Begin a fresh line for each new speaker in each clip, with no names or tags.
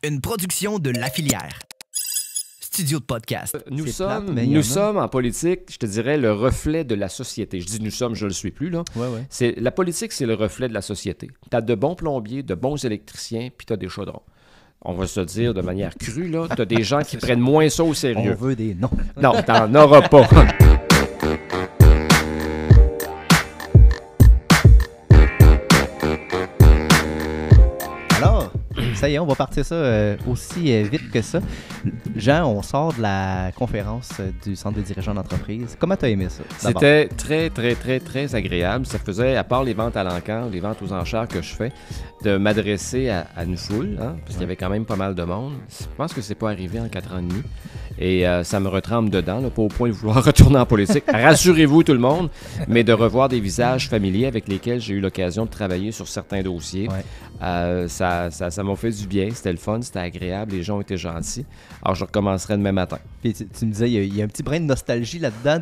Une production de La Filière. Studio de podcast.
Nous sommes en politique, je te dirais, le reflet de la société. Je dis nous sommes, je ne le suis plus, là.
Ouais.
La politique, c'est le reflet de la société. Tu as de bons plombiers, de bons électriciens, puis tu as des chaudrons. On va se le dire de manière crue, là. Tu as des gens qui prennent moins ça au sérieux.
On veut des noms.
Non, t'en auras pas.
Alors, ça y est, on va partir ça aussi vite que ça. Jean, on sort de la conférence du Centre des dirigeants d'entreprise. Comment tu as aimé ça? D'abord?
C'était très, très, très, très agréable. Ça faisait, à part les ventes à l'encan, les ventes aux enchères que je fais, de m'adresser à une foule, hein, parce qu'il y avait quand même pas mal de monde. Je pense que c'est pas arrivé en 4 ans et demi. Et ça me retrempe dedans, là, pas au point de vouloir retourner en politique. Rassurez-vous tout le monde, mais de revoir des visages familiers avec lesquels j'ai eu l'occasion de travailler sur certains dossiers.
Ouais.
Ça m'a fait du bien, c'était le fun, c'était agréable, les gens ont été gentils. Alors je recommencerai demain matin.
Puis tu me disais, il y a un petit brin de nostalgie là-dedans,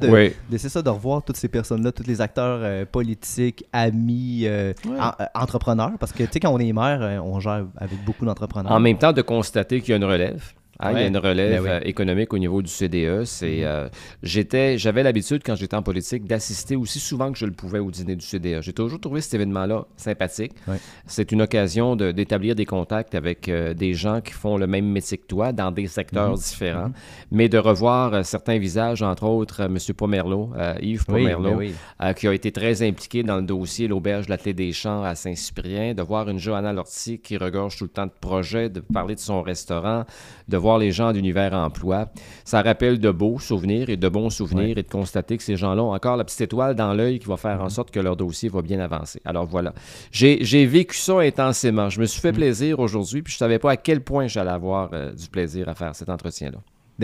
c'est ça, de revoir toutes ces personnes-là, tous les acteurs politiques, amis, entrepreneurs, parce que tu sais, quand on est maire, on gère avec beaucoup d'entrepreneurs.
En même temps, de constater qu'il y a une relève. Il y a une relève
oui.
économique au niveau du CDE. J'avais l'habitude, quand j'étais en politique, d'assister aussi souvent que je le pouvais au dîner du CDE. J'ai toujours trouvé cet événement-là sympathique.
Ouais.
C'est une occasion d'établir des contacts avec des gens qui font le même métier que toi, dans des secteurs différents, mais de revoir certains visages, entre autres M. Pomerleau, Yves Pomerleau, qui a été très impliqué dans le dossier l'auberge de l'Atelier des Champs à Saint-Cyprien, de voir une Johanna Lortie qui regorge tout le temps de projets, de parler de son restaurant, de voir les gens d'Univers Emploi. Ça rappelle de beaux souvenirs et de bons souvenirs et de constater que ces gens-là ont encore la petite étoile dans l'œil qui va faire en sorte que leur dossier va bien avancer. Alors voilà. J'ai vécu ça intensément. Je me suis fait plaisir aujourd'hui, puis je ne savais pas à quel point j'allais avoir du plaisir à faire cet entretien-là.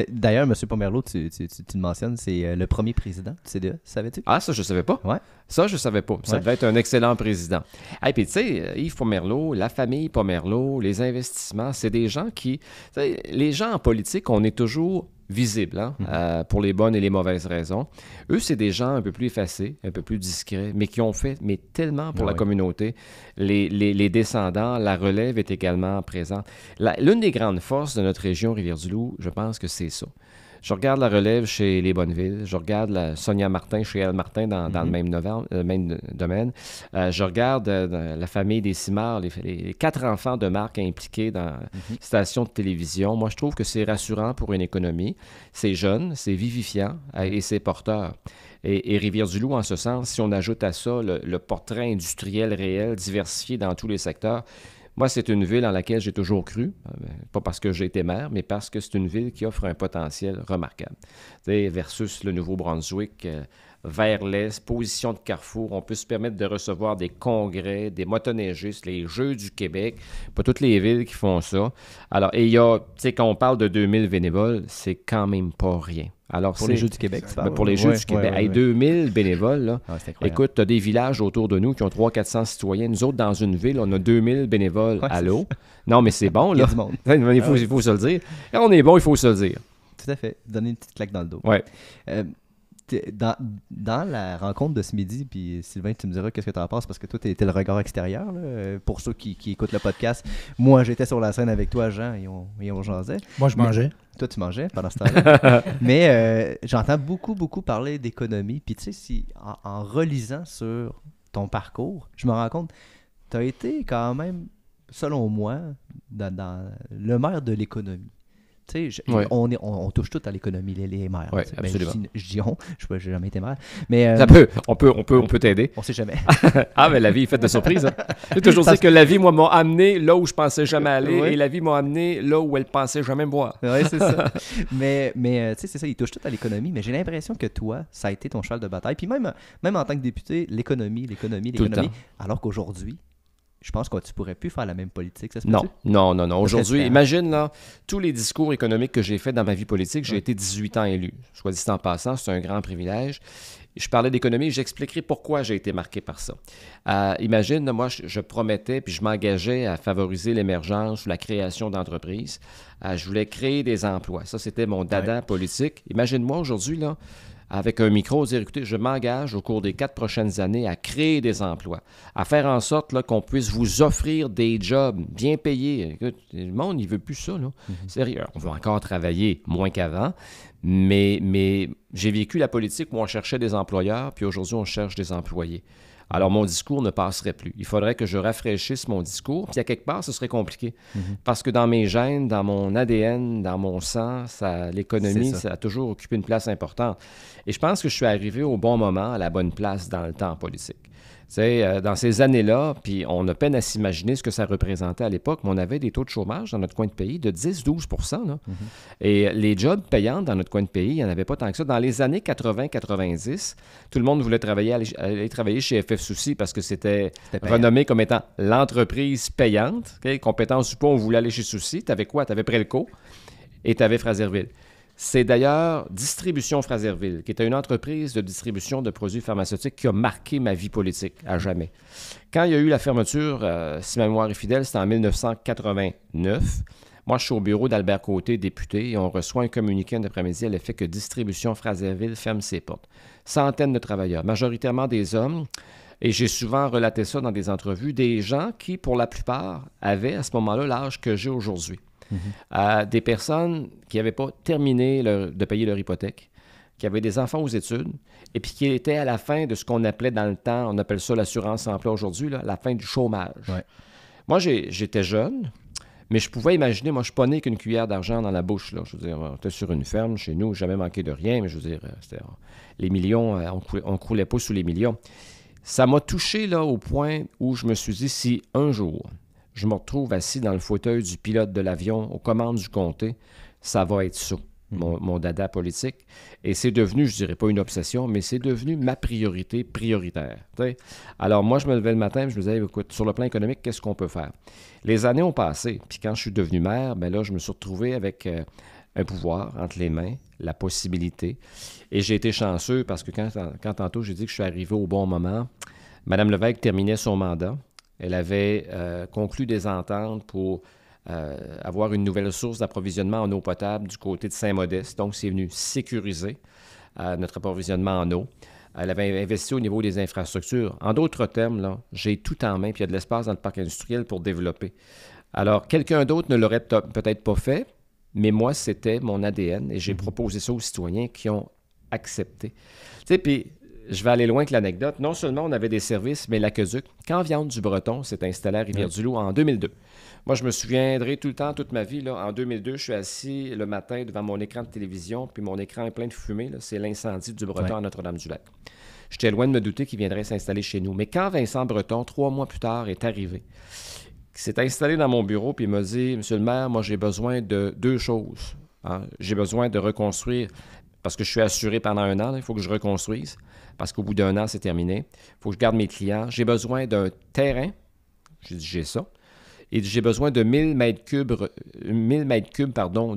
D'ailleurs, M. Pomerleau, tu le mentionnes, c'est le premier président du CDE, savais-tu?
Ah, ça, je ne savais pas.
Ouais.
Ça, je ne savais pas. Ça devait être un excellent président. Et puis, tu sais, Yves Pomerleau, la famille Pomerleau, les investissements, c'est des gens qui... Les gens en politique, on est toujours visibles, hein, pour les bonnes et les mauvaises raisons. Eux, c'est des gens un peu plus effacés, un peu plus discrets, mais qui ont fait tellement pour la communauté. Les descendants, la relève est également présente. L'une des grandes forces de notre région Rivière-du-Loup, je pense que c'est ça. Je regarde la relève chez les Bonnevilles, je regarde la Sonia Martin chez Elle Martin dans le même domaine. Je regarde la famille des Simard, les 4 enfants de Marc impliqués dans stations de télévision. Moi, je trouve que c'est rassurant pour une économie. C'est jeune, c'est vivifiant et c'est porteur. Et Rivière-du-Loup, en ce sens, si on ajoute à ça le portrait industriel réel, diversifié dans tous les secteurs, moi, c'est une ville dans laquelle j'ai toujours cru, pas parce que j'ai été maire, mais parce que c'est une ville qui offre un potentiel remarquable. T'sais, versus le Nouveau-Brunswick, vers l'est, position de carrefour, on peut se permettre de recevoir des congrès, des motoneigistes, les Jeux du Québec, pas toutes les villes qui font ça. Alors, et il y a, tu sais, quand on parle de 2000 bénévoles, c'est quand même pas rien. Alors,
pour les Jeux du Québec, tu parles?
Pour les Jeux du Québec. Hey, 2000 bénévoles, là. Écoute, tu as des villages autour de nous qui ont 300-400 citoyens. Nous autres, dans une ville, on a 2000 bénévoles. Allô? Non, mais c'est bon, là.
Il y a du monde.
Il faut se le dire. Et on est bon, il faut se le dire.
Tout à fait. Donner une petite claque dans le dos.
Ouais.
Dans la rencontre de ce midi, puis Sylvain, tu me diras qu'est-ce que tu en penses, parce que toi, tu étais le regard extérieur, là, pour ceux qui écoutent le podcast. Moi, j'étais sur la scène avec toi, Jean, et on jasait.
Moi, je mangeais.
Toi, tu mangeais pendant ce temps-là. Mais j'entends beaucoup parler d'économie. Puis tu sais, si en relisant sur ton parcours, je me rends compte, tu as été quand même, selon moi, dans le maire de l'économie. Tu sais, on touche tout à l'économie, les maires.
Oui, absolument.
Je dis on, je n'ai jamais été maire. Mais,
on peut t'aider.
On sait jamais.
Ah, mais la vie est faite de surprises. Hein. J'ai toujours dit que la vie, moi, m'a amené là où je pensais jamais aller et la vie m'a amené là où elle pensait jamais me voir.
Oui, c'est ça. mais tu sais, c'est ça, il touche tout à l'économie. Mais j'ai l'impression que toi, ça a été ton cheval de bataille. Puis même en tant que député, l'économie. Alors qu'aujourd'hui, je pense que tu pourrais plus faire la même politique, ça se peut-tu?
Non. Aujourd'hui, imagine là, tous les discours économiques que j'ai faits dans ma vie politique, j'ai été 18 ans élu. Soit dit en passant, c'est un grand privilège. Je parlais d'économie, j'expliquerai pourquoi j'ai été marqué par ça. Imagine, moi, je promettais puis je m'engageais à favoriser l'émergence ou la création d'entreprises. Je voulais créer des emplois. Ça, c'était mon dada politique. Imagine-moi aujourd'hui, là, avec un micro, dire, écoutez, je m'engage au cours des 4 prochaines années à créer des emplois, à faire en sorte là, qu'on puisse vous offrir des jobs bien payés. Écoute, le monde, il ne veut plus ça. Là. Sérieux, on veut encore travailler moins qu'avant, mais j'ai vécu la politique où on cherchait des employeurs, puis aujourd'hui, on cherche des employés. Alors, mon discours ne passerait plus. Il faudrait que je rafraîchisse mon discours. Puis, à quelque part, ce serait compliqué. Parce que dans mes gènes, dans mon ADN, dans mon sang, l'économie, ça a toujours occupé une place importante. Et je pense que je suis arrivé au bon moment, à la bonne place dans le temps politique. Tu sais, dans ces années-là, puis on a peine à s'imaginer ce que ça représentait à l'époque, mais on avait des taux de chômage dans notre coin de pays de 10-12 %. Et les jobs payants dans notre coin de pays, il n'y en avait pas tant que ça. Dans les années 80-90, tout le monde voulait aller travailler chez FF Souci parce que c'était renommé comme étant l'entreprise payante. Okay? Compétence ou pas, on voulait aller chez Souci. Tu avais quoi? Tu avais Prelco et tu avais Fraserville. C'est d'ailleurs Distribution Fraserville, qui était une entreprise de distribution de produits pharmaceutiques qui a marqué ma vie politique à jamais. Quand il y a eu la fermeture, si ma mémoire est fidèle, c'était en 1989. Moi, je suis au bureau d'Albert Côté, député, et on reçoit un communiqué un après-midi à l'effet que Distribution Fraserville ferme ses portes. Centaines de travailleurs, majoritairement des hommes, et j'ai souvent relaté ça dans des entrevues, des gens qui, pour la plupart, avaient à ce moment-là l'âge que j'ai aujourd'hui. Des personnes qui n'avaient pas terminé de payer leur hypothèque, qui avaient des enfants aux études, et puis qui étaient à la fin de ce qu'on appelait dans le temps, on appelle ça l'assurance-emploi aujourd'hui, là, la fin du chômage. Ouais. Moi, j'étais jeune, mais je pouvais imaginer, moi, je ne suis pas né qu'une cuillère d'argent dans la bouche. Là. Je veux dire, on était sur une ferme chez nous, jamais manqué de rien, mais je veux dire, les millions, on ne croulait pas sous les millions. Ça m'a touché là, au point où je me suis dit, si un jour, je me retrouve assis dans le fauteuil du pilote de l'avion aux commandes du comté, ça va être ça, mon dada politique. Et c'est devenu, je dirais pas une obsession, mais c'est devenu ma priorité prioritaire. T'sais? Alors moi, je me levais le matin et je me disais, écoute, sur le plan économique, qu'est-ce qu'on peut faire? Les années ont passé, puis quand je suis devenu maire, ben là, je me suis retrouvé avec un pouvoir entre les mains, la possibilité. Et j'ai été chanceux parce que quand tantôt j'ai dit que je suis arrivé au bon moment, Mme Lévesque terminait son mandat. Elle avait conclu des ententes pour avoir une nouvelle source d'approvisionnement en eau potable du côté de Saint-Modeste. Donc, c'est venu sécuriser notre approvisionnement en eau. Elle avait investi au niveau des infrastructures. En d'autres termes, là, j'ai tout en main, puis il y a de l'espace dans le parc industriel pour développer. Alors, quelqu'un d'autre ne l'aurait peut-être pas fait, mais moi, c'était mon ADN et j'ai proposé ça aux citoyens qui ont accepté. Tu sais, puis je vais aller loin que l'anecdote. Non seulement on avait des services, mais l'aqueduc, quand Viande du Breton s'est installé à Rivière-du-Loup en 2002. Moi, je me souviendrai tout le temps, toute ma vie, là, en 2002, je suis assis le matin devant mon écran de télévision, puis mon écran est plein de fumée. Là, c'est l'incendie du Breton à Notre-Dame-du-Lac. J'étais loin de me douter qu'il viendrait s'installer chez nous. Mais quand Vincent Breton, 3 mois plus tard, est arrivé, il s'est installé dans mon bureau, puis il m'a dit, « Monsieur le maire, moi, j'ai besoin de 2 choses. Hein. J'ai besoin de reconstruire, parce que je suis assuré pendant 1 an, il faut que je reconstruise. Parce qu'au bout d'1 an, c'est terminé. Il faut que je garde mes clients. J'ai besoin d'un terrain. J'ai dit, j'ai ça. Et j'ai besoin de 1000 mètres cubes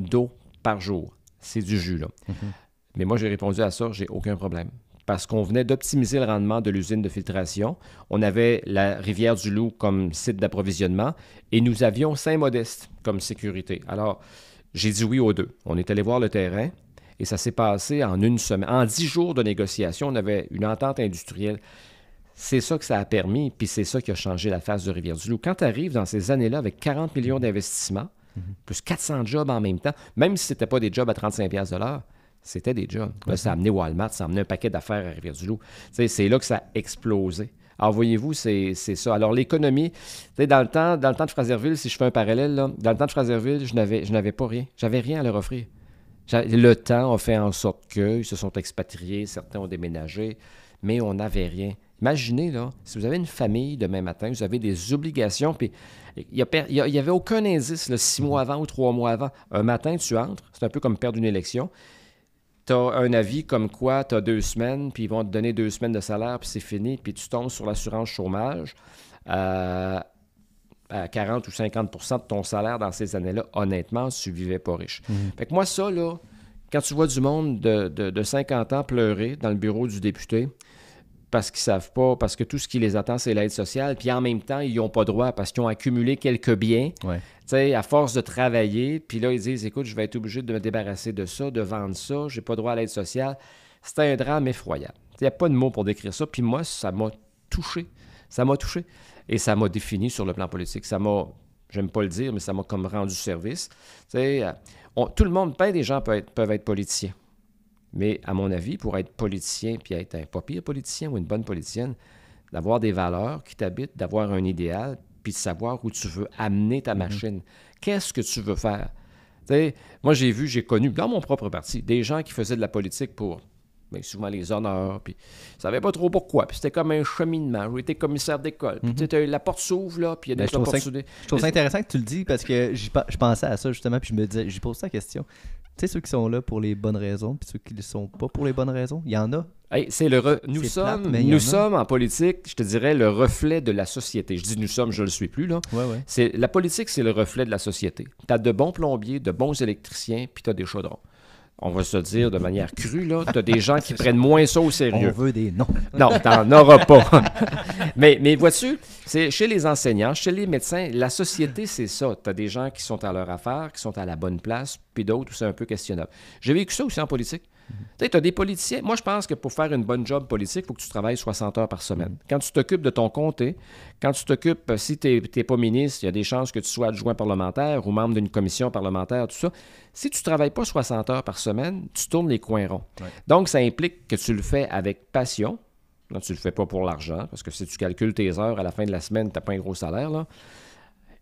d'eau par jour. C'est du jus, là. Mais moi, j'ai répondu à ça, j'ai aucun problème. Parce qu'on venait d'optimiser le rendement de l'usine de filtration. On avait la Rivière-du-Loup comme site d'approvisionnement et nous avions Saint-Modeste comme sécurité. Alors, j'ai dit oui aux 2. On est allé voir le terrain. Et ça s'est passé en 1 semaine. En 10 jours de négociation, on avait une entente industrielle. C'est ça que ça a permis, puis c'est ça qui a changé la face de Rivière-du-Loup. Quand tu arrives dans ces années-là avec 40 millions d'investissements, plus 400 jobs en même temps, même si ce n'était pas des jobs à 35$ de l'heure, c'était des jobs. Là, ça a amené Walmart, ça a amené un paquet d'affaires à Rivière-du-Loup. C'est là que ça a explosé. Alors, voyez-vous, c'est ça. Alors, l'économie, dans le temps de Fraserville, si je fais un parallèle, là, dans le temps de Fraserville, je n'avais pas rien. J'avais rien à leur offrir. Le temps a fait en sorte qu'ils se sont expatriés, certains ont déménagé, mais on n'avait rien. Imaginez, là, si vous avez une famille demain matin, vous avez des obligations, puis il n'y avait aucun indice, là, 6 mois avant ou 3 mois avant. Un matin, tu entres, c'est un peu comme perdre une élection. Tu as un avis comme quoi tu as 2 semaines, puis ils vont te donner 2 semaines de salaire, puis c'est fini, puis tu tombes sur l'assurance chômage. À 40 ou 50 % de ton salaire dans ces années-là, honnêtement, tu ne vivais pas riche. Fait que moi, ça, là, quand tu vois du monde de 50 ans pleurer dans le bureau du député parce qu'ils ne savent pas, parce que tout ce qui les attend, c'est l'aide sociale, puis en même temps, ils n'ont pas droit parce qu'ils ont accumulé quelques biens, tu sais, à force de travailler, puis là, ils disent, écoute, je vais être obligé de me débarrasser de ça, de vendre ça, je n'ai pas droit à l'aide sociale. C'était un drame effroyable. Il n'y a pas de mots pour décrire ça. Puis moi, ça m'a touché. Ça m'a touché. Et ça m'a défini sur le plan politique. Ça m'a, j'aime pas le dire, mais ça m'a comme rendu service. Tout le monde, plein des gens peuvent être politiciens. Mais à mon avis, pour être politicien, puis être un pas pire politicien ou une bonne politicienne, d'avoir des valeurs qui t'habitent, d'avoir un idéal, puis de savoir où tu veux amener ta machine. Qu'est-ce que tu veux faire? Moi, j'ai connu, dans mon propre parti, des gens qui faisaient de la politique pour bien souvent les honneurs, puis ils ne savaient pas trop pourquoi. Puis c'était comme un cheminement. J'ai été commissaire d'école. Puis la porte s'ouvre, là, puis il y a des opportunités.
Je trouve ça intéressant que tu le dis, parce que je pensais à ça, justement, puis je me disais, j'ai posé la question. Tu sais, ceux qui sont là pour les bonnes raisons, puis ceux qui ne sont pas pour les bonnes raisons, il y en a.
Hey, nous sommes en politique, je te dirais, le reflet de la société. Je dis nous sommes, je ne le suis plus, là.
Ouais.
La politique, c'est le reflet de la société. Tu as de bons plombiers, de bons électriciens, puis tu as des chaudrons. On va se le dire de manière crue, là. Tu as des gens qui prennent moins ça au sérieux.
On veut des noms.
Non, t'en auras pas. mais vois-tu, c'est chez les enseignants, chez les médecins, la société, c'est ça. Tu as des gens qui sont à leur affaire, qui sont à la bonne place, puis d'autres où c'est un peu questionnable. J'ai vécu ça aussi en politique. Tu as des politiciens. Moi, je pense que pour faire une bonne job politique, il faut que tu travailles 60 heures par semaine. Quand tu t'occupes de ton comté, quand tu t'occupes, si tu n'es pas ministre, il y a des chances que tu sois adjoint parlementaire ou membre d'une commission parlementaire, tout ça. Si tu ne travailles pas 60 heures par semaine, tu tournes les coins ronds. Ouais. Donc, ça implique que tu le fais avec passion. Là, tu ne le fais pas pour l'argent, parce que si tu calcules tes heures à la fin de la semaine, tu n'as pas un gros salaire, là.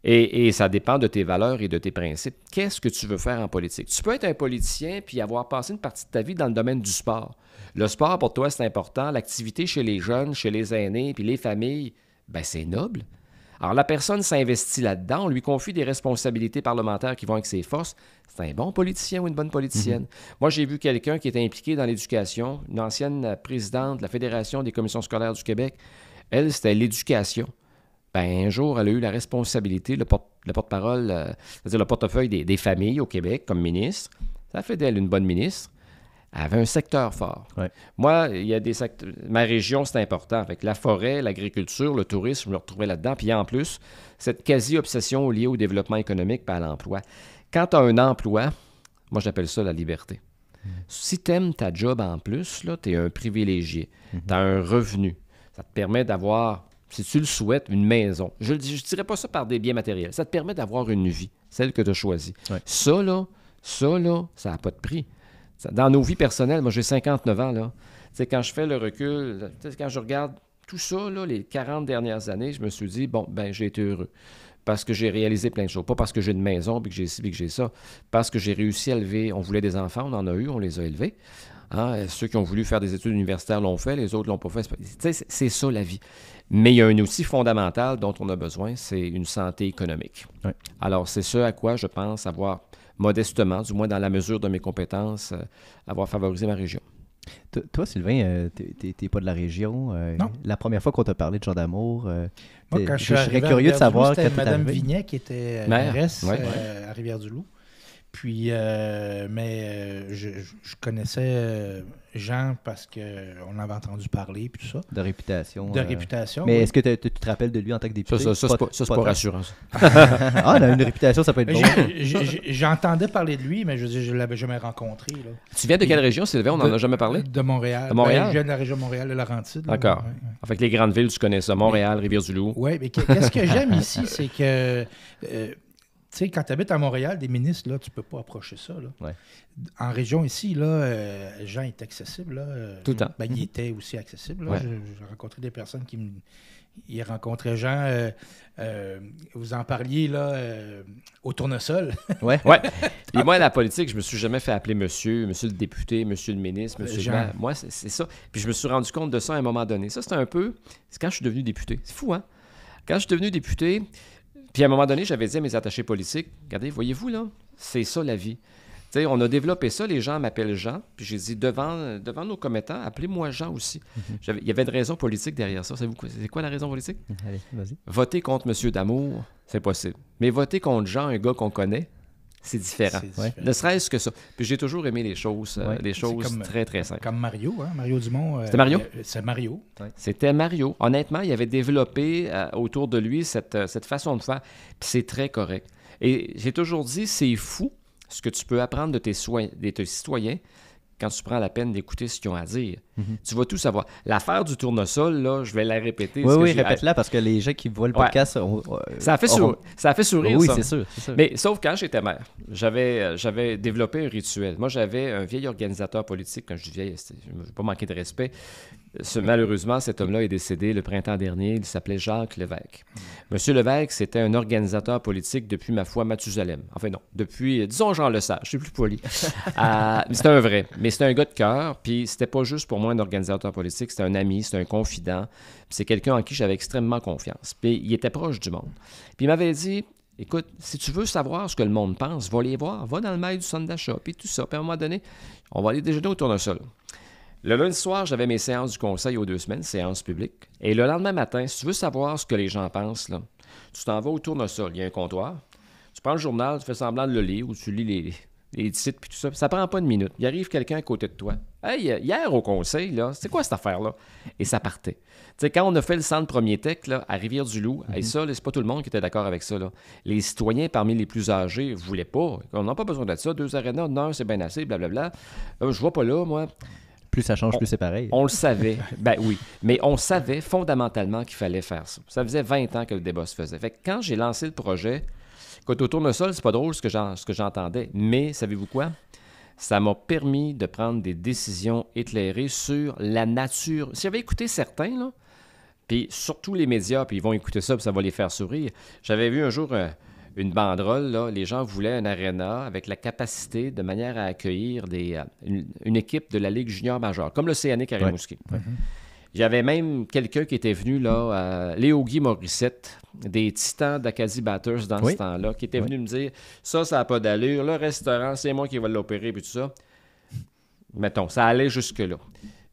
Et ça dépend de tes valeurs et de tes principes. Qu'est-ce que tu veux faire en politique? Tu peux être un politicien puis avoir passé une partie de ta vie dans le domaine du sport. Le sport, pour toi, c'est important. L'activité chez les jeunes, chez les aînés puis les familles, bien, c'est noble. Alors, la personne s'investit là-dedans. On lui confie des responsabilités parlementaires qui vont avec ses forces. C'est un bon politicien ou une bonne politicienne. Moi, j'ai vu quelqu'un qui était impliqué dans l'éducation, une ancienne présidente de la Fédération des commissions scolaires du Québec. Elle, c'était l'éducation. Ben, un jour, elle a eu la responsabilité, le porte-parole, c'est-à-dire le portefeuille des familles au Québec comme ministre. Ça fait d'elle une bonne ministre. Elle avait un secteur fort. Ouais. Moi, il y a des secteurs. Ma région, c'est important. Avec la forêt, l'agriculture, le tourisme, je me retrouvais là-dedans. Puis en plus, cette quasi-obsession liée au développement économique et à l'emploi. Quand tu as un emploi, moi, j'appelle ça la liberté. Si tu aimes ta job en plus, tu es un privilégié. Tu as un revenu. Ça te permet d'avoir, si tu le souhaites, une maison. Je ne dirais pas ça par des biens matériels. Ça te permet d'avoir une vie, celle que tu as choisie. Ouais. Ça, ça n'a pas de prix. Dans nos vies personnelles, moi, j'ai 59 ans, là. T'sais, quand je fais le recul, quand je regarde tout ça, là, les 40 dernières années, je me suis dit, bon, ben j'ai été heureux. Parce que j'ai réalisé plein de choses. Pas parce que j'ai une maison, puis que j'ai ci, puis que j'ai ça. Parce que j'ai réussi à élever. On voulait des enfants, on en a eu, on les a élevés. Hein? Ceux qui ont voulu faire des études universitaires l'ont fait, les autres l'ont pas fait. C'est ça la vie. Mais il y a un outil fondamental dont on a besoin, c'est une santé économique. Ouais. Alors, c'est ce à quoi je pense avoir modestement, du moins dans la mesure de mes compétences, avoir favorisé ma région.
Toi, Sylvain, t'es pas de la région.
Non.
La première fois qu'on t'a parlé de Jean d'Amour,
moi, quand je serais curieux de savoir c'était Mme Vignet qui était mairesse à Rivière-du-Loup. Puis, je connaissais Jean parce qu'on avait entendu parler, puis tout ça.
De réputation.
De réputation,
mais est-ce que tu te rappelles de lui en tant que député?
Ça, c'est pas rassurant.
Ah, on a une réputation, ça peut être bon.
J'entendais parler de lui, mais je veux dire, je ne l'avais jamais rencontré. Là.
Tu viens de quelle région, Sylvain? On n'en a jamais parlé?
De Montréal.
De Montréal?
Je viens de la région de Montréal, de Laurentides.
D'accord. Fait que les grandes villes, tu connais ça. Montréal, Rivière-du-Loup.
Oui, mais qu'est-ce que j'aime ici, c'est que... Tu sais, quand tu habites à Montréal, des ministres, là, tu peux pas approcher ça. Là.
Ouais.
En région ici, là, Jean est accessible. Là.
Tout le temps.
Ben, il était aussi accessible. Là.
Ouais.
J'ai rencontré des personnes qui me... Il rencontrait Jean, vous en parliez là, au tournesol.
Oui. Et moi, la politique, je me suis jamais fait appeler monsieur le député, monsieur le ministre, monsieur le maire. Moi, c'est ça. Puis je me suis rendu compte de ça à un moment donné. Ça, c'est un peu... C'est quand je suis devenu député. C'est fou, hein? Quand je suis devenu député... Puis à un moment donné, j'avais dit à mes attachés politiques, regardez, voyez-vous là, c'est ça la vie. Tu sais, on a développé ça, les gens m'appellent Jean, puis j'ai dit devant nos commettants, appelez-moi Jean aussi. Il y avait une raison politique derrière ça. C'est quoi la raison politique?
Allez, vas-y.
Voter contre M. Damour, c'est possible. Mais voter contre Jean, un gars qu'on connaît, c'est différent. Ne serait-ce que ça. Puis j'ai toujours aimé les choses très, très simples.
Comme Mario, hein? Mario Dumont.
C'était Mario?
C'est Mario.
Ouais. C'était Mario. Honnêtement, il avait développé autour de lui cette façon de faire. Puis c'est très correct. Et j'ai toujours dit, c'est fou ce que tu peux apprendre de tes citoyens quand tu prends la peine d'écouter ce qu'ils ont à dire. Tu vas tout savoir. L'affaire du tournesol, là, je vais la répéter.
Oui, répète-la parce que les gens qui voient le podcast...
Ça a fait sourire,
oui,
ça.
c'est sûr.
Mais sauf quand j'étais maire, j'avais développé un rituel. Moi, j'avais un vieil organisateur politique. Quand je dis vieil, je ne veux pas manquer de respect. Malheureusement, cet homme-là est décédé le printemps dernier. Il s'appelait Jacques Lévesque. Monsieur Lévesque, c'était un organisateur politique depuis, ma foi, Mathusalem. Enfin non, depuis, disons Jean Lesage, je suis plus poli. C'était un vrai, mais c'était un gars de cœur. Puis c'était pas juste pour moi un organisateur politique, c'était un ami, c'était un confident. Puis c'est quelqu'un en qui j'avais extrêmement confiance. Puis il était proche du monde. Puis il m'avait dit... Écoute, si tu veux savoir ce que le monde pense, va les voir, va dans le mail du centre d'achat, puis tout ça. Puis à un moment donné, on va aller déjeuner au tournesol. Le lundi soir, j'avais mes séances du conseil aux 2 semaines, séances publiques. Et le lendemain matin, si tu veux savoir ce que les gens pensent, là, tu t'en vas au tournesol. Il y a un comptoir. Tu prends le journal, tu fais semblant de le lire ou tu lis les titres puis tout ça. Ça prend pas une minute. Il arrive quelqu'un à côté de toi. Hey, hier au conseil, là, c'est quoi cette affaire-là? Et ça partait. Tu sais, quand on a fait le centre Premier Tech là, à Rivière-du-Loup, ça, c'est pas tout le monde qui était d'accord avec ça. Là. Les citoyens parmi les plus âgés ne voulaient pas. On n'a pas besoin de ça. 2 arénas, 1 heure, c'est bien assez, blablabla. Je vois pas là, moi.
Plus ça change, plus c'est pareil.
On le savait. Ben oui. Mais on savait fondamentalement qu'il fallait faire ça. Ça faisait 20 ans que le débat se faisait. Fait que quand j'ai lancé le projet, écoute, au tournesol, c'est pas drôle ce que j'entendais. Mais savez-vous quoi? Ça m'a permis de prendre des décisions éclairées sur la nature. Si j'avais écouté certains, là, puis surtout les médias, puis ils vont écouter ça, puis ça va les faire sourire. J'avais vu un jour une banderole, là, les gens voulaient un aréna avec la capacité de manière à accueillir une équipe de la Ligue junior majeure, comme l'Océanique à Rimouski. Ouais. Il y avait même quelqu'un qui était venu, là, Léo Guy Morissette, des Titans d'Acadie Batters dans ce temps-là, qui était venu me dire « Ça n'a pas d'allure, le restaurant, c'est moi qui vais l'opérer, puis tout ça. » Mettons, ça allait jusque-là.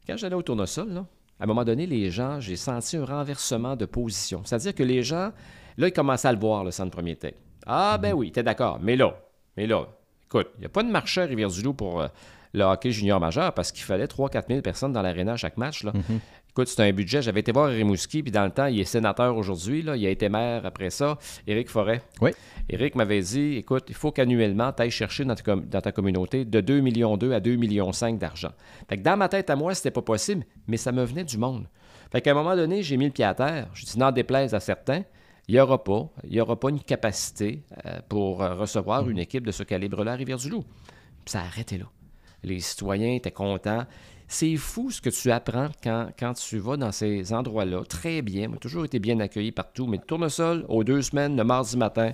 Quand j'allais au tournesol, là, à un moment donné, les gens, j'ai senti un renversement de position. C'est-à-dire que les gens, là, ils commençaient à le voir, le centre Premier Tech. Ah, ben oui, t'es d'accord. Mais là, écoute, il n'y a pas de marché à Rivière-du-Loup pour le hockey junior majeur parce qu'il fallait 3-4 000 personnes dans l'aréna à chaque match, là. Écoute, c'est un budget. J'avais été voir Rimouski, puis dans le temps, il est sénateur aujourd'hui. Là, il a été maire après ça. Éric Forêt.
Oui.
Éric m'avait dit, écoute, il faut qu'annuellement, tu ailles chercher dans ta communauté de 2,2 millions à 2,5 millions d'argent. Fait que dans ma tête à moi, c'était pas possible, mais ça me venait du monde. Fait qu'à un moment donné, j'ai mis le pied à terre. Je dis, n'en déplaise à certains, il n'y aura pas une capacité pour recevoir une équipe de ce calibre-là à Rivière-du-Loup. Puis ça a arrêté là. Les citoyens étaient contents. C'est fou ce que tu apprends quand tu vas dans ces endroits-là. Très bien. Moi, j'ai toujours été bien accueilli partout. Mais le tournesol, aux 2 semaines, le mardi matin,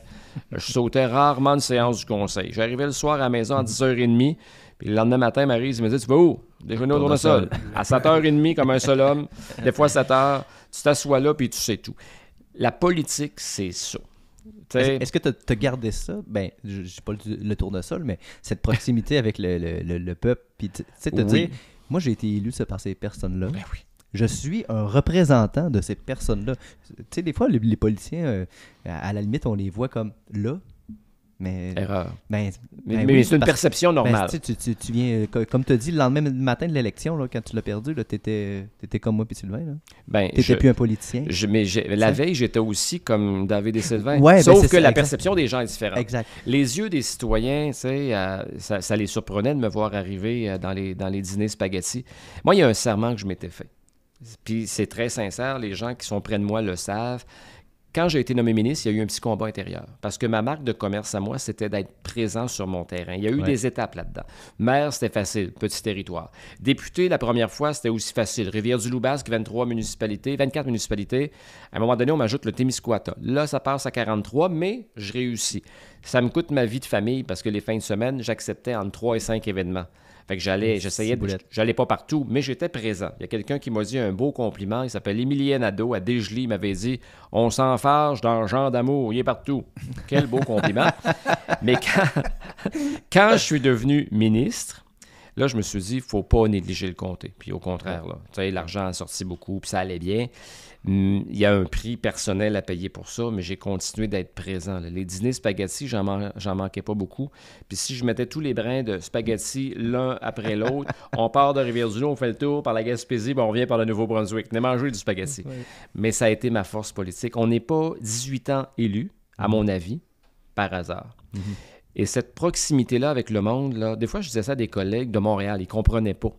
je sautais rarement une séance du conseil. J'arrivais le soir à la maison à 10h30. Puis le lendemain matin, Maryse me dit « Tu vas où? Déjeuner au tournesol. » À 7h30, comme un seul homme. Des fois 7h. Tu t'assois là, puis tu sais tout. La politique, c'est ça.
Est-ce que tu as gardé ça? Ben, je ne sais pas le tournesol, mais cette proximité avec le peuple. Puis, tu sais, te dire, moi, j'ai été élu par ces personnes-là.
Ben oui.
Je suis un représentant de ces personnes-là. Tu sais, des fois, les politiciens, à la limite, on les voit comme là. Mais,
erreur.
Mais
c'est une perception normale.
Tu viens, comme tu as dit, le lendemain matin de l'élection, là, quand tu l'as perdu, tu étais comme moi puis Sylvain. Tu n'étais plus un politicien.
La veille, j'étais aussi comme David et Sylvain.
Sauf
que la perception des gens est différente.
Exact.
Les yeux des citoyens, ça les surprenait de me voir arriver dans les dîners spaghetti. Moi, il y a un serment que je m'étais fait. Puis c'est très sincère, les gens qui sont près de moi le savent. Quand j'ai été nommé ministre, il y a eu un petit combat intérieur. Parce que ma marque de commerce à moi, c'était d'être présent sur mon terrain. Il y a eu des étapes là-dedans. Maire, c'était facile, petit territoire. Député, la première fois, c'était aussi facile. Rivière-du-Loup-Basque, 24 municipalités. À un moment donné, on m'ajoute le Témiscouata. Là, ça passe à 43, mais je réussis. Ça me coûte ma vie de famille parce que les fins de semaine, j'acceptais entre 3 et 5 événements. Fait que j'allais pas partout, mais j'étais présent. Il y a quelqu'un qui m'a dit un beau compliment, il s'appelle Émilien Nadeau, à Desjely, il m'avait dit « On s'enfarge dans le genre d'amour, il est partout. » Quel beau compliment. Mais quand je suis devenu ministre, là, je me suis dit, il ne faut pas négliger le comté. Puis au contraire, là, tu sais, l'argent a sorti beaucoup, puis ça allait bien. Il y a un prix personnel à payer pour ça, mais j'ai continué d'être présent. Là. Les dîners spaghetti, j'en manquais pas beaucoup. Puis si je mettais tous les brins de spaghetti l'un après l'autre, on part de Rivière-du-Loup, on fait le tour par la Gaspésie, puis on revient par le Nouveau-Brunswick. On a mangé du spaghetti. Oui. Mais ça a été ma force politique. On n'est pas 18 ans élu, à mon avis, par hasard. Et cette proximité-là avec le monde, là, des fois, je disais ça à des collègues de Montréal, ils ne comprenaient pas.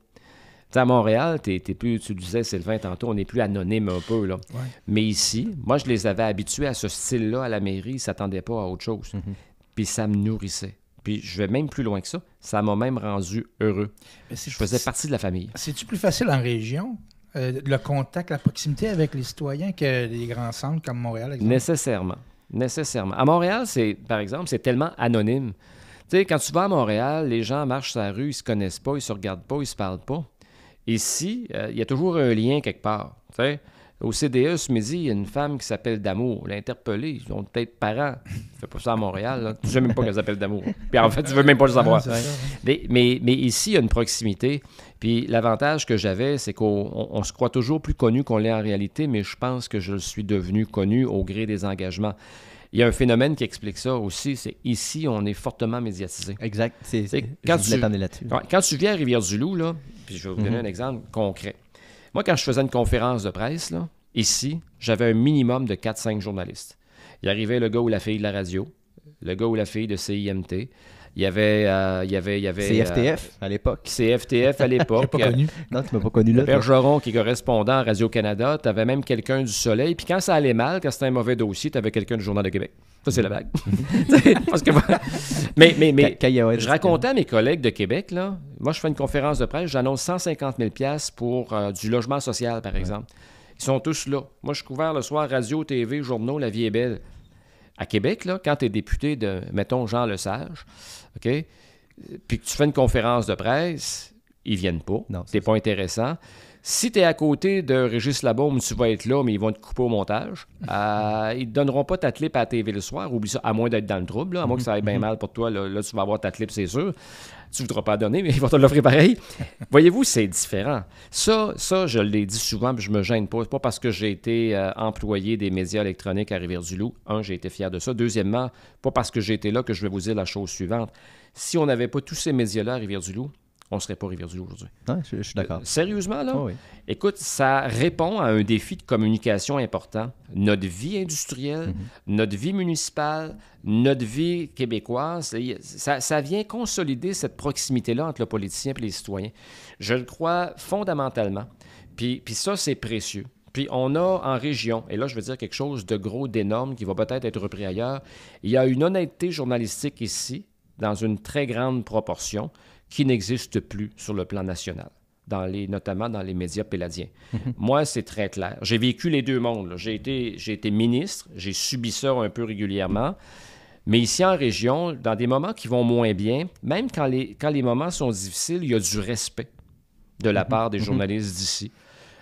T'sais, à Montréal, t'es plus, tu disais, Sylvain, tantôt, on est plus anonyme un peu. Là.
Ouais.
Mais ici, moi, je les avais habitués à ce style-là à la mairie, ils ne s'attendaient pas à autre chose. Puis ça me nourrissait. Puis je vais même plus loin que ça. Ça m'a même rendu heureux. Je faisais partie de la famille.
C'est-tu plus facile en région, le contact, la proximité avec les citoyens que les grands centres comme Montréal, exemple?
Nécessairement. À Montréal, par exemple, c'est tellement anonyme. Tu sais, quand tu vas à Montréal, les gens marchent sur la rue, ils se connaissent pas, ils se regardent pas, ils se parlent pas. Ici, il y a toujours un lien quelque part. Tu sais, au CDE, ce midi, il y a une femme qui s'appelle D'Amour. L'interpellée, ils ont peut-être parents. Tu fais pas ça à Montréal. Là. Tu ne sais même pas qu'elle s'appelle D'Amour. Puis en fait, tu veux même pas le savoir. Mais ici, il y a une proximité. Puis l'avantage que j'avais, c'est qu'on se croit toujours plus connu qu'on l'est en réalité, mais je pense que je le suis devenu connu au gré des engagements. Il y a un phénomène qui explique ça aussi, c'est ici, on est fortement médiatisé.
Exact.
Quand tu viens à Rivière-du-Loup, là, puis je vais vous donner un exemple concret. Moi, quand je faisais une conférence de presse, là, ici, j'avais un minimum de 4-5 journalistes. Il arrivait le gars ou la fille de la radio, le gars ou la fille de CIMT. Il y avait
CFTF à l'époque.
CFTF à l'époque.
Je pas connu.
Non, tu m'as pas connu là.
Bergeron, qui est correspondant à Radio-Canada. Tu avais même quelqu'un du Soleil. Puis quand ça allait mal, quand c'était un mauvais dossier, tu avais quelqu'un du Journal de Québec. Ça, c'est la blague. Parce que, mais je racontais à mes collègues de Québec, là, moi, je fais une conférence de presse, j'annonce 150 000 $ pour du logement social, par exemple. Ils sont tous là. Moi, je suis couvert le soir, radio, TV, journaux, la vie est belle. À Québec, là, quand tu es député de, mettons, Jean Lesage, OK, puis que tu fais une conférence de presse, ils viennent pas. Non, c'est pas intéressant. Si tu es à côté de Régis Labaume, tu vas être là, mais ils vont te couper au montage. Ils ne te donneront pas ta clip à la TV le soir. Oublie ça, à moins d'être dans le trouble. Là, à moins que ça aille bien mal pour toi. Là, tu vas avoir ta clip, c'est sûr. Tu ne voudras pas la donner, mais ils vont te l'offrir pareil. Voyez-vous, c'est différent. Ça, je l'ai dit souvent, puis je me gêne pas. C'est pas parce que j'ai été employé des médias électroniques à Rivière-du-Loup. J'ai été fier de ça. Deuxièmement, pas parce que j'ai été là que je vais vous dire la chose suivante. Si on n'avait pas tous ces médias-là à Rivière-du-Loup, on ne serait pas Rivière-du-Loup aujourd'hui.
Ouais, je suis d'accord.
Sérieusement, là?
Oh, oui.
Écoute, ça répond à un défi de communication important. Notre vie industrielle, notre vie municipale, notre vie québécoise, ça vient consolider cette proximité-là entre le politicien et les citoyens. Je le crois fondamentalement. Puis ça, c'est précieux. Puis on a en région, et là je veux dire quelque chose de gros, d'énorme, qui va peut-être être repris ailleurs, il y a une honnêteté journalistique ici, dans une très grande proportion, qui n'existe plus sur le plan national, notamment dans les médias palladiens. Moi, c'est très clair. J'ai vécu les deux mondes. J'ai été ministre, j'ai subi ça un peu régulièrement, mais ici en région, dans des moments qui vont moins bien, même quand les moments sont difficiles, il y a du respect de la part des journalistes d'ici.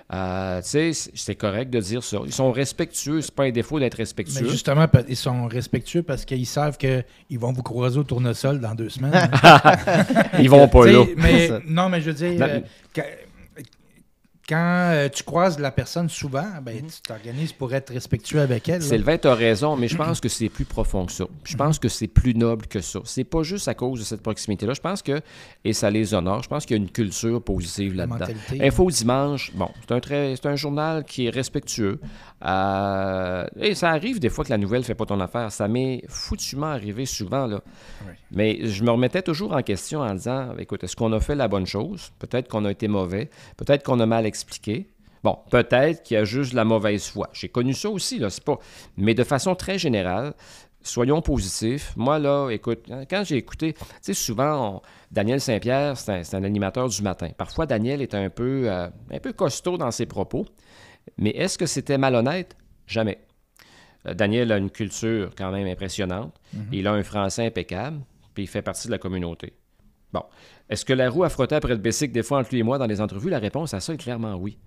Tu sais, c'est correct de dire ça. Ils sont respectueux, c'est pas un défaut d'être respectueux.
Mais justement, ils sont respectueux parce qu'ils savent qu'ils vont vous croiser au tournesol dans 2 semaines.
Ils vont pas là.
Non, mais je veux dire, quand tu croises la personne souvent, tu t'organises pour être respectueux avec elle.
Sylvain, tu as raison, mais je pense que c'est plus profond que ça. Je pense que c'est plus noble que ça. C'est pas juste à cause de cette proximité-là. Je pense que, et ça les honore, je pense qu'il y a une culture positive là-dedans. Info Dimanche, bon, c'est un journal qui est respectueux. Et ça arrive des fois que la nouvelle ne fait pas ton affaire. Ça m'est foutument arrivé souvent, là. Oui. Mais je me remettais toujours en question en disant, écoute, est-ce qu'on a fait la bonne chose? Peut-être qu'on a été mauvais. Peut-être qu'on a mal expliqué. Bon, peut-être qu'il y a juste la mauvaise foi. J'ai connu ça aussi, là, c'est pas... Mais de façon très générale, soyons positifs. Moi, là, écoute, quand j'ai écouté... Tu sais, souvent, Daniel Saint-Pierre, c'est un animateur du matin. Parfois, Daniel est un peu costaud dans ses propos. Mais est-ce que c'était malhonnête? Jamais. Daniel a une culture quand même impressionnante. Il a un français impeccable, puis il fait partie de la communauté. Bon. Est-ce que la roue a frotté après le bicycle des fois entre lui et moi dans les entrevues? La réponse à ça est clairement oui.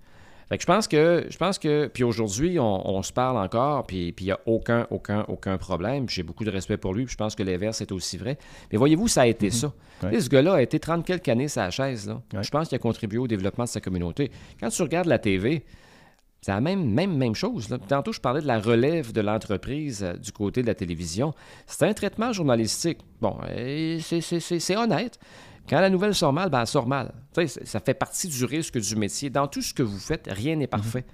Fait que je pense que puis aujourd'hui, on se parle encore, puis il n'y a aucun problème. J'ai beaucoup de respect pour lui, puis je pense que l'inverse est aussi vrai. Mais voyez-vous, ça a été ça. Ouais. Ce gars-là a été 30 quelques années sur la chaise, là. Ouais. Je pense qu'il a contribué au développement de sa communauté. Quand tu regardes la TV, c'est la même chose. Là. Tantôt, je parlais de la relève de l'entreprise du côté de la télévision. C'est un traitement journalistique. Bon, c'est honnête. Quand la nouvelle sort mal, elle sort mal. Ça fait partie du risque du métier. Dans tout ce que vous faites, rien n'est parfait.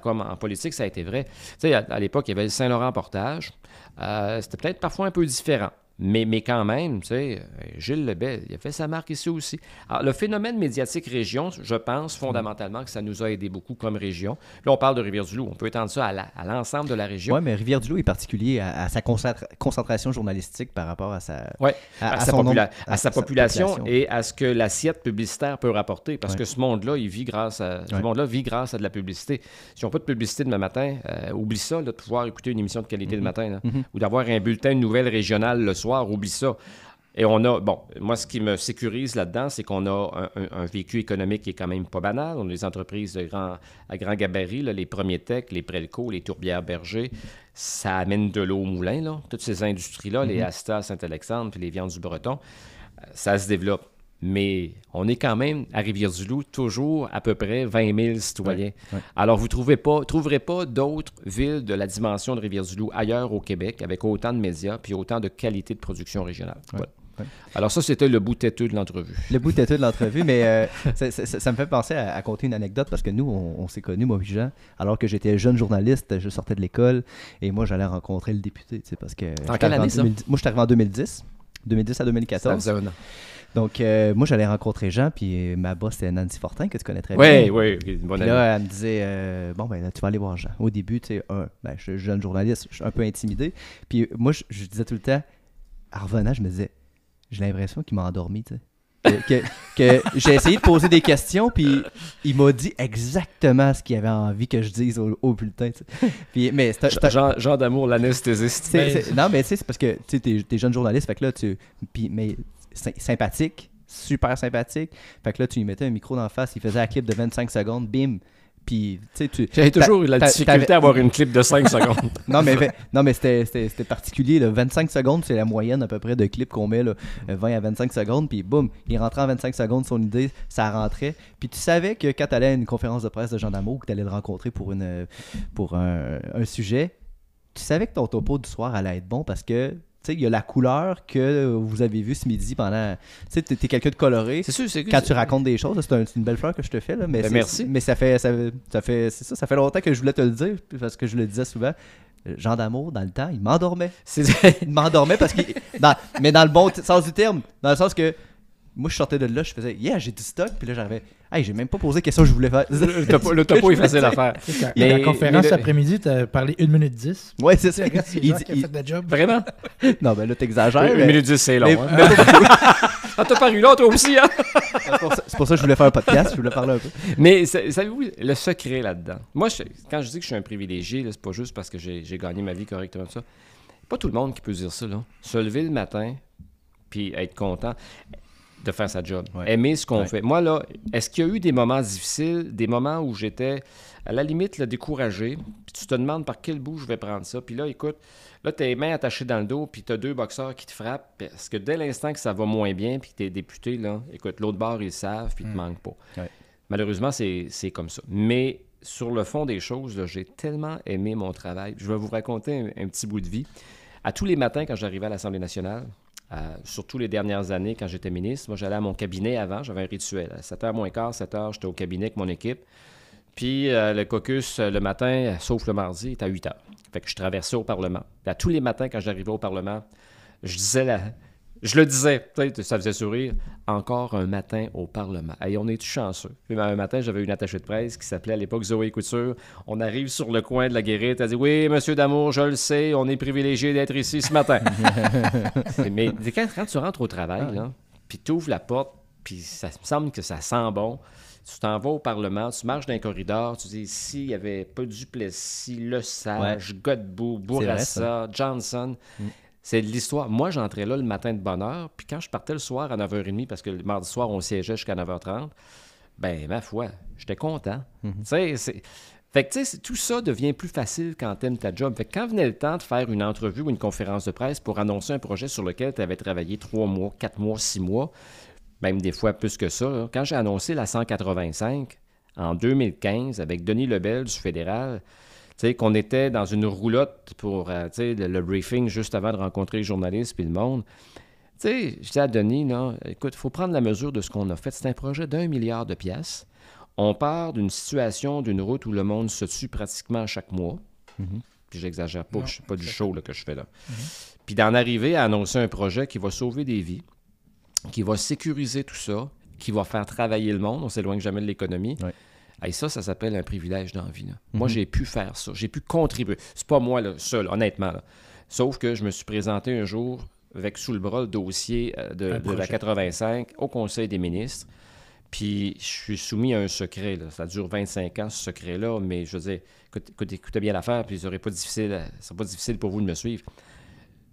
Comme en politique, ça a été vrai. À l'époque, il y avait le Saint-Laurent Portage. C'était peut-être parfois un peu différent. Mais quand même, tu sais, Gilles Lebel, il a fait sa marque ici aussi. Alors, le phénomène médiatique région, je pense fondamentalement que ça nous a aidé beaucoup comme région. Là, on parle de Rivière-du-Loup. On peut étendre ça à l'ensemble de la région.
Oui, mais Rivière-du-Loup est particulier à sa concentration journalistique par rapport à sa,
à sa population et à ce que l'assiette publicitaire peut rapporter. Parce que ce monde-là, il vit grâce à de la publicité. Si on n'a pas de publicité demain matin, oublie ça, là, de pouvoir écouter une émission de qualité le matin, là, ou d'avoir un bulletin de nouvelles régionales le soir. Oublie ça. Et on a, moi, ce qui me sécurise là-dedans, c'est qu'on a un vécu économique qui est quand même pas banal. On a des entreprises à grand gabarit, là, les Premiers Tech, les Prelco, les Tourbières-Berger. Ça amène de l'eau au moulin, là. Toutes ces industries-là, les Asta, Saint-Alexandre, puis les Viandes du Breton, ça se développe. Mais on est quand même, à Rivière-du-Loup, toujours à peu près 20 000 citoyens. Alors, vous ne trouverez pas d'autres villes de la dimension de Rivière-du-Loup ailleurs au Québec avec autant de médias puis autant de qualité de production régionale. Voilà. Alors ça, c'était le bout têteux de l'entrevue.
Le bout têteux de l'entrevue, mais ça me fait penser à conter une anecdote parce que nous, on s'est connus, moi et Jean, alors que j'étais jeune journaliste, je sortais de l'école et moi, j'allais rencontrer le député. Parce que
en quelle année, ça?
Moi, je suis arrivé en 2010 à 2014. Ça
faisait un an.
Donc, moi, j'allais rencontrer Jean, puis ma boss, c'était Nancy Fortin, que tu connais très bien.
Oui, une bonne
amie. Là, elle me disait, là, tu vas aller voir Jean. Au début, tu sais, je suis jeune journaliste, je suis un peu intimidé. Puis moi, je disais tout le temps, en revenant, je me disais, j'ai l'impression qu'il m'a endormi, tu sais. Que j'ai essayé de poser des questions, puis il m'a dit exactement ce qu'il avait envie que je dise au bulletin. Puis, mais
Jean d'Amour, l'anesthésiste.
Non, mais tu sais, c'est parce que tu es jeune journaliste, fait que là, mais sympathique, super sympathique. Fait que là, tu lui mettais un micro d'en face, il faisait la clip de 25 secondes, bim. Puis, tu sais,
j'avais toujours eu la difficulté à avoir une clip de 5 secondes.
non, mais c'était particulier. Là. 25 secondes, c'est la moyenne à peu près de clips qu'on met, là, 20 à 25 secondes. Puis, boum, il rentrait en 25 secondes son idée, ça rentrait. Puis, tu savais que quand tu allais à une conférence de presse de Jean d'Amour, que tu allais le rencontrer pour un sujet, tu savais que ton topo du soir allait être bon parce que tu sais, il y a la couleur que vous avez vue ce midi pendant... Tu sais, t'es quelqu'un de coloré.
C'est sûr,
quand tu racontes des choses, c'est une belle fleur que je te fais, là. Mais
merci.
Mais ça fait longtemps que je voulais te le dire, parce que je le disais souvent. Jean d'Amour, dans le temps, il m'endormait. Il m'endormait parce qu'il... mais dans le bon sens du terme. Dans le sens que... Moi, je sortais de là, je faisais « Yeah, j'ai du stock », puis là, j'arrivais « Hey, j'ai même pas posé la question que je voulais faire. »
Le topo est facile à faire.
La conférence l'après-midi, tu as parlé 1 minute 10.
Ouais, c'est ça.
Il a fait le job.
Vraiment?
Non, ben là, t'exagères.
1 minute 10, c'est long. T'as paru là, toi aussi, hein?
C'est pour ça que je voulais faire un podcast, je voulais parler un peu.
Mais savez-vous, le secret là-dedans? Moi, quand je dis que je suis un privilégié, c'est pas juste parce que j'ai gagné ma vie correctement, ça. Pas tout le monde qui peut dire ça, là. Se lever le matin, puis être content de faire sa job, aimer ce qu'on fait. Moi, là, est-ce qu'il y a eu des moments difficiles, des moments où j'étais, à la limite, là, découragé, puis tu te demandes par quel bout je vais prendre ça, puis là, écoute, là, t'as les mains attachées dans le dos, puis t'as 2 boxeurs qui te frappent, parce que dès l'instant que ça va moins bien, puis que t'es député, là, écoute, l'autre bord, ils le savent, puis ils te manquent pas. Ouais. Malheureusement, c'est comme ça. Mais sur le fond des choses, là, j'ai tellement aimé mon travail. Je vais vous raconter un petit bout de vie. À tous les matins, quand j'arrivais à l'Assemblée nationale, surtout les dernières années, quand j'étais ministre, moi, j'allais à mon cabinet avant, j'avais un rituel. À 7h moins quart, 7h, j'étais au cabinet avec mon équipe. Puis le caucus, le matin, sauf le mardi, est à 8h. Fait que je traversais au Parlement. Puis à tous les matins, quand j'arrivais au Parlement, je le disais, ça faisait sourire, encore un matin au Parlement. Hey, on est-tu chanceux? Puis un matin, j'avais une attachée de presse qui s'appelait à l'époque Zoé Couture. On arrive sur le coin de la Guérite, elle dit « Oui, monsieur D'Amour, je le sais, on est privilégié d'être ici ce matin. » Mais quand tu rentres au travail, là, puis tu ouvres la porte, puis ça me semble que ça sent bon, tu t'en vas au Parlement, tu marches dans un corridor, tu dis ici, il n'y avait pas Duplessis, Le Sage, Godbout, Bourassa, Johnson. C'est de l'histoire. Moi, j'entrais là le matin de bonne heure, puis quand je partais le soir à 9h30, parce que le mardi soir, on siégeait jusqu'à 9h30, ben ma foi, j'étais content. Tu sais, fait que, tu sais, tout ça devient plus facile quand t'aimes ta job. Fait que quand venait le temps de faire une entrevue ou une conférence de presse pour annoncer un projet sur lequel tu avais travaillé 3 mois, 4 mois, 6 mois, même des fois plus que ça, là, quand j'ai annoncé la 185 en 2015 avec Denis Lebel du Fédéral, tu sais, qu'on était dans une roulotte pour le briefing juste avant de rencontrer les journalistes puis le monde. Tu sais, je dis à Denis, là, écoute, il faut prendre la mesure de ce qu'on a fait. C'est un projet d'1 milliard de piastres. On part d'une situation d'une route où le monde se tue pratiquement chaque mois. Puis j'exagère pas, c'est pas du show là, que je fais là. Puis d'en arriver à annoncer un projet qui va sauver des vies, qui va sécuriser tout ça, qui va faire travailler le monde, on s'éloigne jamais de l'économie. Et ça s'appelle un privilège dans la vie. Moi, j'ai pu faire ça, j'ai pu contribuer. C'est pas moi, là, seul, honnêtement. Là. Sauf que je me suis présenté un jour avec sous le bras le dossier de la 85 au Conseil des ministres. Puis je suis soumis à un secret. Là. Ça dure 25 ans, ce secret-là, mais je veux dire, écoutez bien l'affaire, puis ce serait pas difficile pour vous de me suivre.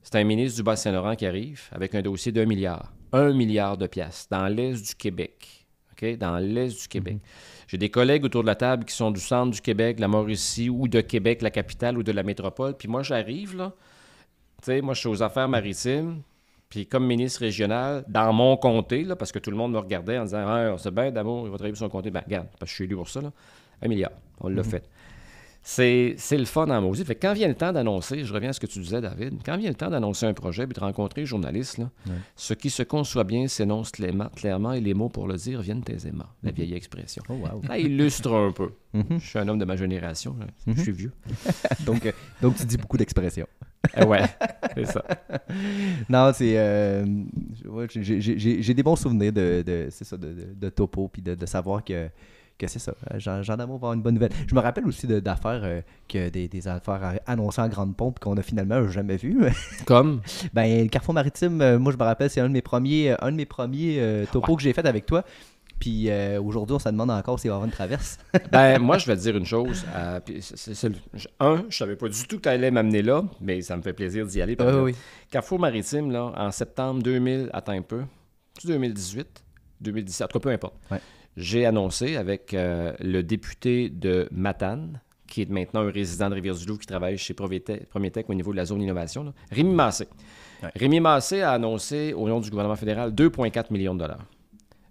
C'est un ministre du Bas-Saint-Laurent qui arrive avec un dossier d'1 milliard. 1 milliard de piastres dans l'est du Québec. Okay? Dans l'est du Québec. J'ai des collègues autour de la table qui sont du centre du Québec, de la Mauricie ou de Québec, la capitale ou de la métropole. Puis moi, j'arrive, là. Tu sais, moi, je suis aux affaires maritimes. Puis comme ministre régional, dans mon comté, là, parce que tout le monde me regardait en disant « Ah, c'est bien, D'Amour, il va travailler pour son comté. » Ben, regarde, parce que je suis élu pour ça, là. 1 milliard. On l'a fait. C'est le fun en maudit. Fait que quand vient le temps d'annoncer, je reviens à ce que tu disais, David, quand vient le temps d'annoncer un projet puis de rencontrer les journalistes, là, ce qui se conçoit bien s'énonce clairement et les mots pour le dire viennent aisément. La vieille expression. Oh, wow. Ça illustre un peu. Je suis un homme de ma génération. Je suis vieux.
donc, tu dis beaucoup d'expressions.
Ouais, c'est ça.
Non, c'est... j'ai des bons souvenirs de topo puis de savoir que c'est ça. Jean D'Amour va avoir une bonne nouvelle. Je me rappelle aussi d'affaires, des affaires annoncées en grande pompe qu'on a finalement jamais vues.
Comme?
Ben, le Carrefour Maritime, moi je me rappelle, c'est un de mes premiers topos que j'ai fait avec toi. Puis aujourd'hui, on se demande encore s'il va y avoir une traverse.
Ben, moi, je vais te dire une chose. Je savais pas du tout que tu allais m'amener là, mais ça me fait plaisir d'y aller.
Oui.
Carrefour Maritime, là, en septembre 2000, attends un peu, 2018, 2017, en tout cas, peu importe.
Ouais.
J'ai annoncé avec le député de Matane, qui est maintenant un résident de Rivière-du-Loup, qui travaille chez Premier Tech au niveau de la zone innovation, là, Rémi Massé. Ouais. Rémi Massé a annoncé, au nom du gouvernement fédéral, 2,4 millions de dollars.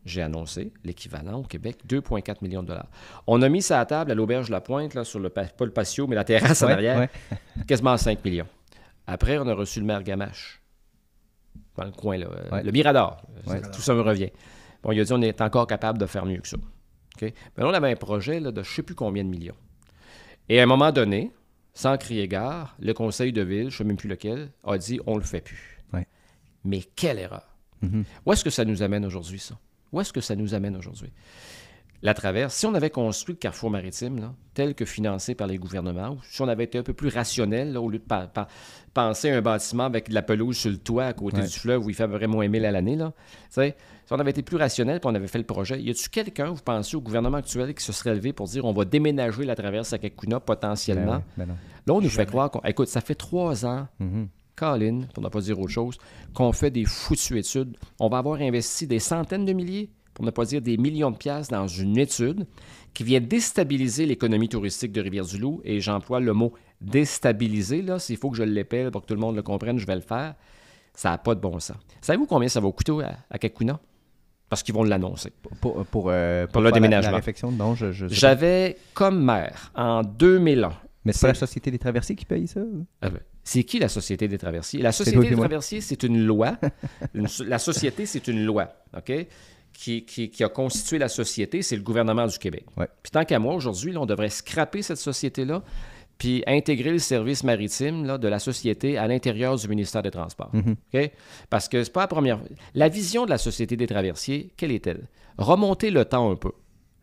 J'ai annoncé l'équivalent au Québec, 2,4 millions de dollars. On a mis ça à table à l'Auberge La Pointe, là, sur pas le patio, mais la terrasse en arrière, quasiment 5 millions. Après, on a reçu le maire Gamache, dans le coin, là, le Mirador. Tout ça me revient. Bon, il a dit on est encore capable de faire mieux que ça. Okay? Mais là, on avait un projet là, de je ne sais plus combien de millions. Et à un moment donné, sans crier gare, le conseil de ville, je ne sais même plus lequel, a dit on ne le fait plus. Ouais. Mais quelle erreur! Où est-ce que ça nous amène aujourd'hui, ça? Où est-ce que ça nous amène aujourd'hui? La traverse, si on avait construit le Carrefour Maritime, là, tel que financé par les gouvernements, ou si on avait été un peu plus rationnel, là, au lieu de penser à un bâtiment avec de la pelouse sur le toit à côté du fleuve où il fait à peu près moins 1000 à l'année, là, si on avait été plus rationnel et on avait fait le projet, y a-tu quelqu'un, vous pensez, au gouvernement actuel qui se serait levé pour dire on va déménager la traverse à Kakuna potentiellement? Ben là, on nous fait croire écoute, ça fait 3 ans, Colin, pour ne pas dire autre chose, qu'on fait des foutues études. On va avoir investi des centaines de milliers, pour ne pas dire des millions de piastres, dans une étude qui vient déstabiliser l'économie touristique de Rivière-du-Loup. Et j'emploie le mot déstabiliser, là. S'il faut que je l'épelle pour que tout le monde le comprenne, je vais le faire. Ça n'a pas de bon sens. Savez-vous combien ça va coûter à Kakuna? Parce qu'ils vont l'annoncer.
Pour le déménagement. La réflexion, non,
J'avais comme maire en 2001.
Mais c'est pas la Société des Traversiers qui paye ça?
C'est qui la Société des Traversiers? La Société des Traversiers, c'est une loi. La société, c'est une loi, OK? Qui a constitué la société, c'est le gouvernement du Québec. Ouais. Puis tant qu'à moi, aujourd'hui, là, on devrait scraper cette société-là puis intégrer le service maritime là, de la société à l'intérieur du ministère des Transports. Okay? Parce que c'est pas la première... La vision de la Société des Traversiers, quelle est-elle? Remonter le temps un peu.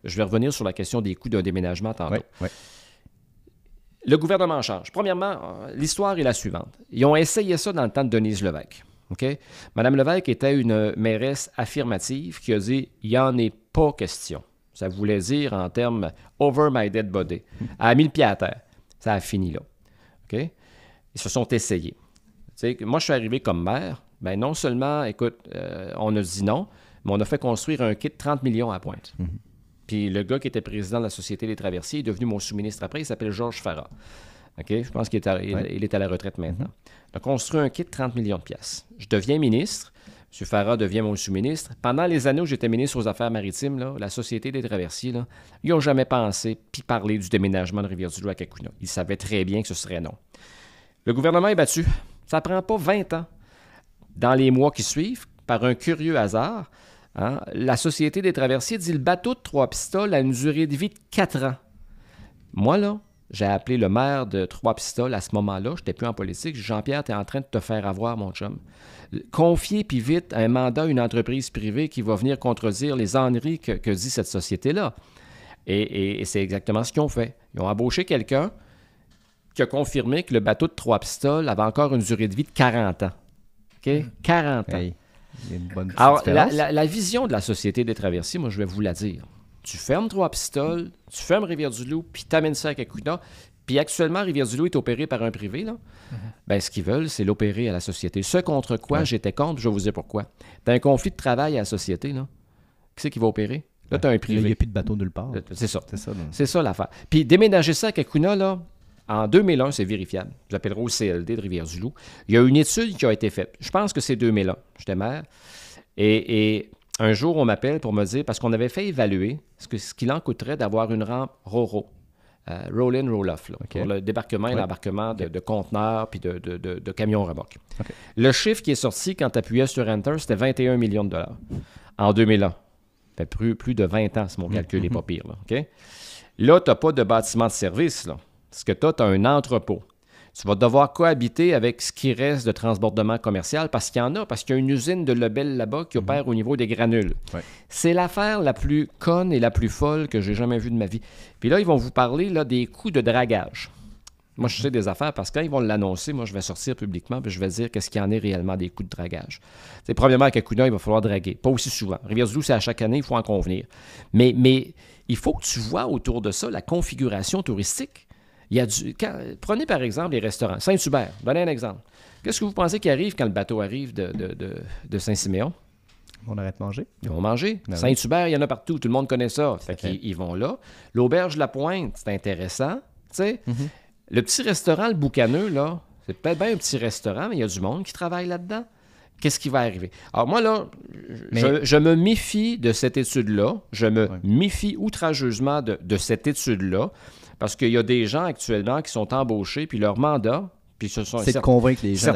Je vais revenir sur la question des coûts d'un déménagement tantôt. Ouais. Le gouvernement change. Premièrement, l'histoire est la suivante. Ils ont essayé ça dans le temps de Denise Levesque. Okay? Madame Levesque était une mairesse affirmative qui a dit « il n'y en est pas question ». Ça voulait dire en termes « over my dead body ». Elle a mis le pied à terre. Ça a fini là. Okay? Ils se sont essayés. Moi, je suis arrivé comme maire. Ben non seulement, écoute, on a dit non, mais on a fait construire un kit de 30 millions à Pointe. Puis le gars qui était président de la Société des Traversiers est devenu mon sous-ministre après. Il s'appelle Georges Farah. Okay? Je pense qu'il est à la retraite maintenant. On a construit un kit de 30 millions de piastres. Je deviens ministre. M. Farah devient mon sous-ministre. Pendant les années où j'étais ministre aux Affaires maritimes, là, la Société des Traversiers, là, ils n'ont jamais pensé puis parlé du déménagement de Rivière-du-Loup à Kakuna. Ils savaient très bien que ce serait non. Le gouvernement est battu. Ça ne prend pas 20 ans. Dans les mois qui suivent, par un curieux hasard, la Société des Traversiers dit le bateau de 3 pistoles a une durée de vie de 4 ans. Moi, là, j'ai appelé le maire de Trois-Pistoles à ce moment-là. Je n'étais plus en politique. Jean-Pierre, tu es en train de te faire avoir, mon chum. Confiez, puis vite, un mandat à une entreprise privée qui va venir contredire les âneries que dit cette société-là. Et c'est exactement ce qu'ils ont fait. Ils ont embauché quelqu'un qui a confirmé que le bateau de Trois-Pistoles avait encore une durée de vie de 40 ans. OK? 40 ans.
Hey, il y a une bonne petite
Alors,
différence.
la vision de la Société des traversiers, moi, je vais vous la dire. Tu fermes Trois-Pistoles, tu fermes Rivière-du-Loup, puis tu amènes ça à Kakuna. Puis actuellement, Rivière-du-Loup est opéré par un privé. Là. Ben, ce qu'ils veulent, c'est l'opérer à la société. Ce contre quoi j'étais contre, je vais vous dire pourquoi. Tu as un conflit de travail à la société. Là. Qui c'est qui va opérer? Là, tu as un privé.
Il n'y a plus de bateau nulle part.
C'est ça.
C'est ça, là.
C'est ça l'affaire. Puis déménager ça à Kakuna, là, en 2001, c'est vérifiable. J'appellerai au CLD de Rivière-du-Loup. Il y a une étude qui a été faite. Je pense que c'est 2001. J'étais maire. Et un jour, on m'appelle pour me dire, parce qu'on avait fait évaluer ce qu'il en coûterait d'avoir une rampe RoRo, roll-in, roll-off, là, pour le débarquement et l'embarquement de conteneurs puis de camions remorques. Le chiffre qui est sorti quand tu appuyais sur Enter, c'était 21 millions de dollars en 2001. Ça fait plus de 20 ans, si mon calcul n'est pas pire. Là, OK? Là, tu n'as pas de bâtiment de service. Là. Ce que tu as un entrepôt. Tu vas devoir cohabiter avec ce qui reste de transbordement commercial parce qu'il y en a, parce qu'il y a une usine de Lebel là-bas qui opère au niveau des granules. Ouais. C'est l'affaire la plus conne et la plus folle que j'ai jamais vue de ma vie. Puis là, ils vont vous parler là, des coûts de dragage. Moi, je sais des affaires parce que quand ils vont l'annoncer, moi, je vais sortir publiquement et je vais dire qu'est-ce qu'il y en est réellement des coûts de dragage. T'sais, premièrement, à Kakuna, il va falloir draguer. Pas aussi souvent. Rivière-du-Loup, c'est à chaque année, il faut en convenir. Mais il faut que tu vois autour de ça la configuration touristique. Il y a prenez par exemple les restaurants. Saint-Hubert, donnez un exemple. Qu'est-ce que vous pensez qui arrive quand le bateau arrive de Saint-Siméon?
On arrête de manger.
Ils vont manger. Saint-Hubert, il y en a partout. Tout le monde connaît ça. Fait qu'ils vont là. L'auberge La Pointe, c'est intéressant. Le petit restaurant, le Boucaneux, là, c'est peut-être bien un petit restaurant, mais il y a du monde qui travaille là-dedans. Qu'est-ce qui va arriver? Alors moi, là, je me méfie de cette étude-là. Je me méfie outrageusement de cette étude-là. Parce qu'il y a des gens actuellement qui sont embauchés, puis leur mandat, puis
c'est de convaincre les gens.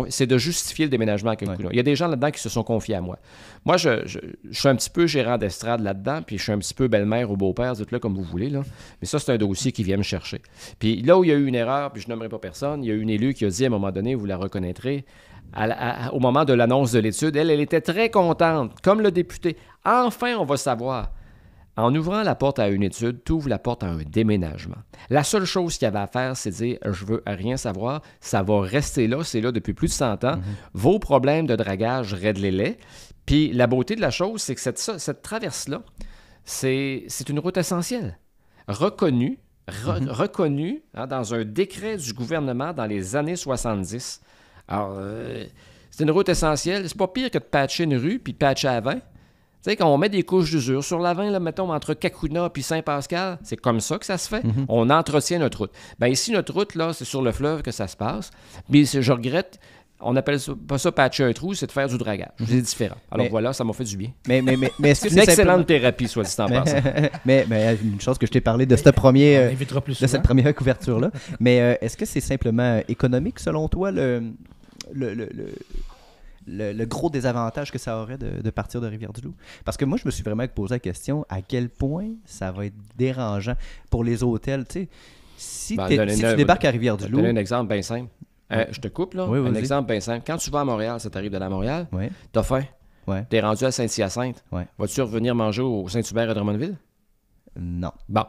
C'est de justifier le déménagement à Kakuna. Il y a des gens là-dedans qui se sont confiés à moi. Moi, je suis un petit peu gérant d'estrade là-dedans, puis je suis un petit peu belle-mère ou beau-père, dites-le comme vous voulez. Là. Mais ça, c'est un dossier qui vient me chercher. Puis là où il y a eu une erreur, puis je nommerai pas personne, il y a eu une élue qui a dit à un moment donné, vous la reconnaîtrez, au moment de l'annonce de l'étude, elle était très contente, comme le député. Enfin, on va savoir. En ouvrant la porte à une étude, tu ouvres la porte à un déménagement. La seule chose qu'il y avait à faire, c'est de dire « je veux rien savoir, ça va rester là, c'est là depuis plus de 100 ans. Vos problèmes de dragage, règlez-les. » Puis la beauté de la chose, c'est que cette traverse-là, c'est une route essentielle, reconnue dans un décret du gouvernement dans les années 70. Alors, c'est une route essentielle. C'est pas pire que de patcher une rue puis de patcher à 20. Tu sais, quand on met des couches d'usure sur la 20, là, mettons, entre Kakuna et Saint-Pascal, c'est comme ça que ça se fait. On entretient notre route. Bien, ici, notre route, là, c'est sur le fleuve que ça se passe. Mais je regrette, on n'appelle pas ça patcher un trou, c'est de faire du dragage. C'est différent. Alors voilà, ça m'a fait du bien.
Mais est-ce que
c'est une excellente thérapie, soit dit en passant.
Mais une chose que je t'ai parlé de cette première couverture-là. Mais est-ce que c'est simplement économique, selon toi, le gros désavantage que ça aurait de partir de Rivière-du-Loup? Parce que moi, je me suis vraiment posé la question à quel point ça va être dérangeant pour les hôtels. Tu sais, si tu débarques à Rivière-du-Loup...
Je vais te donner un exemple bien simple. Je te coupe, là. Oui, un exemple bien simple. Quand tu vas à Montréal, ça t'arrive de la Montréal, t'as faim. T'es rendu à Saint-Hyacinthe. Vas-tu revenir manger au Saint-Hubert à Drummondville?
Non.
Bon.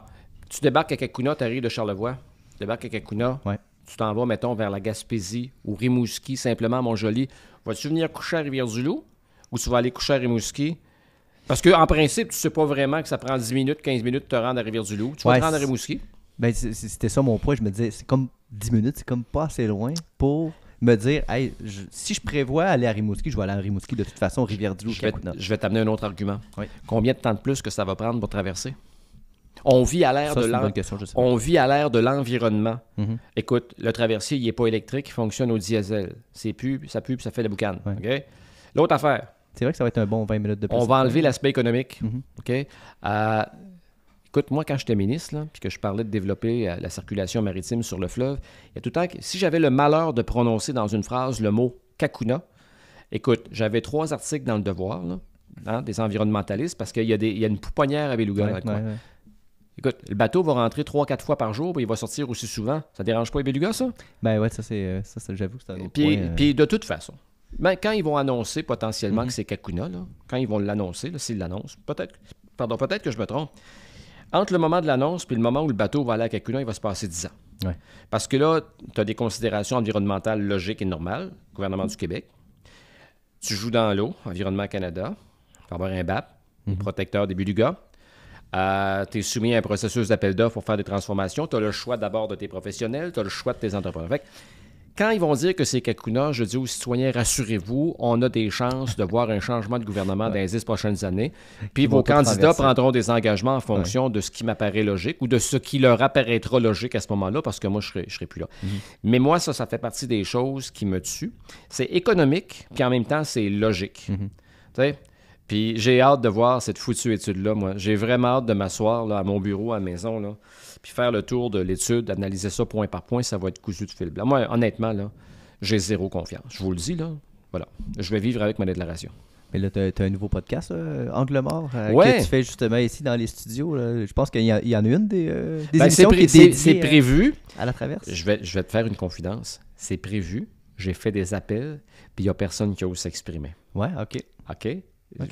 Tu débarques à Kakuna, t'arrives de Charlevoix. Tu débarques à Kakuna, tu t'en vas, mettons, vers la Gaspésie ou Rimouski, simplement Montjoli. Vas-tu venir coucher à Rivière-du-Loup ou tu vas aller coucher à Rimouski? Parce qu'en principe, tu ne sais pas vraiment que ça prend 10 minutes, 15 minutes de te rendre à Rivière-du-Loup. Tu vas te rendre à Rimouski.
Ben, c'était ça mon point. Je me disais, c'est comme 10 minutes, c'est comme pas assez loin pour me dire, hey, si je prévois aller à Rimouski, je vais aller à Rimouski de toute façon, Rivière-du-Loup.
Je vais t'amener un autre argument. Combien de temps de plus que ça va prendre pour traverser? On vit à l'ère de l'environnement. Écoute, le traversier, il n'est pas électrique, il fonctionne au diesel. Ça pue, puis ça fait la boucane. Okay? L'autre affaire.
C'est vrai que ça va être un bon 20 minutes de plus.
On va enlever l'aspect économique. Okay? Écoute, moi, quand j'étais ministre, là, puis que je parlais de développer la circulation maritime sur le fleuve, il y a tout le temps que si j'avais le malheur de prononcer dans une phrase le mot « Kakuna », écoute, j'avais 3 articles dans Le Devoir, là, des environnementalistes, parce qu'il y a une pouponnière à Beluga. Écoute, le bateau va rentrer 3-4 fois par jour, puis il va sortir aussi souvent. Ça dérange pas les Bélugas, ça?
Ben ouais, ça j'avoue que c'est un autre
point.
Puis
de toute façon, quand ils vont annoncer potentiellement que c'est Kakuna, là, quand ils vont l'annoncer, là, s'ils l'annoncent, peut-être que je me trompe, entre le moment de l'annonce et le moment où le bateau va aller à Kakuna, il va se passer 10 ans.
Ouais.
Parce que là, tu as des considérations environnementales logiques et normales, gouvernement du Québec. Tu joues dans l'eau, Environnement Canada, il va avoir un BAP, protecteur des Bélugas. Tu es soumis à un processus d'appel d'offres pour faire des transformations. Tu as le choix d'abord de tes professionnels, tu as le choix de tes entrepreneurs. Fait que, quand ils vont dire que c'est Kakuna, je dis aux citoyens, rassurez-vous, on a des chances de voir un changement de gouvernement dans les 10 prochaines années. Puis vos candidats prendront des engagements en fonction de ce qui m'apparaît logique ou de ce qui leur apparaîtra logique à ce moment-là, parce que moi, je serai plus là. Mais moi, ça fait partie des choses qui me tuent. C'est économique, puis en même temps, c'est logique. Tu sais? Puis j'ai hâte de voir cette foutue étude-là, moi. J'ai vraiment hâte de m'asseoir là, à mon bureau, à la maison, là, puis faire le tour de l'étude, analyser ça point par point, ça va être cousu de fil blanc. Moi, honnêtement, là, j'ai zéro confiance. Je vous le dis, là. Voilà. Je vais vivre avec ma déclaration.
Mais là, tu as un nouveau podcast, Angle mort, que tu fais justement ici dans les studios. Là. Je pense qu'il y en a une des émissions qui est dédiée
c'est prévu.
À la traverse.
Je vais te faire une confidence. C'est prévu. J'ai fait des appels, puis il n'y a personne qui ose s'exprimer.
Ouais, OK.
OK?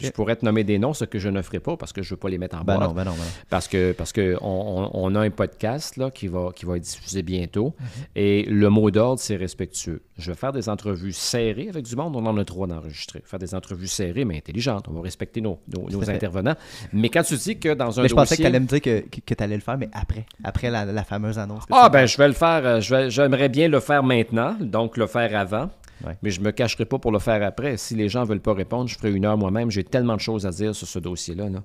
Je pourrais te nommer des noms, ce que je ne ferai pas parce que je ne veux pas les mettre en boîte.
Ben non.
Parce que on a un podcast là, qui va être diffusé bientôt et le mot d'ordre, c'est respectueux. Je vais faire des entrevues serrées avec du monde. On en a 3 d'enregistrer. Faire des entrevues serrées, mais intelligentes. On va respecter nos intervenants. Mais quand tu dis que dans un dossier...
Je pensais que tu allais me dire que tu allais le faire, mais après la fameuse annonce.
Je vais le faire. J'aimerais bien le faire maintenant, donc le faire avant.
Ouais.
Mais je ne me cacherai pas pour le faire après. Si les gens ne veulent pas répondre, je ferai 1 heure moi-même. J'ai tellement de choses à dire sur ce dossier-là. Là.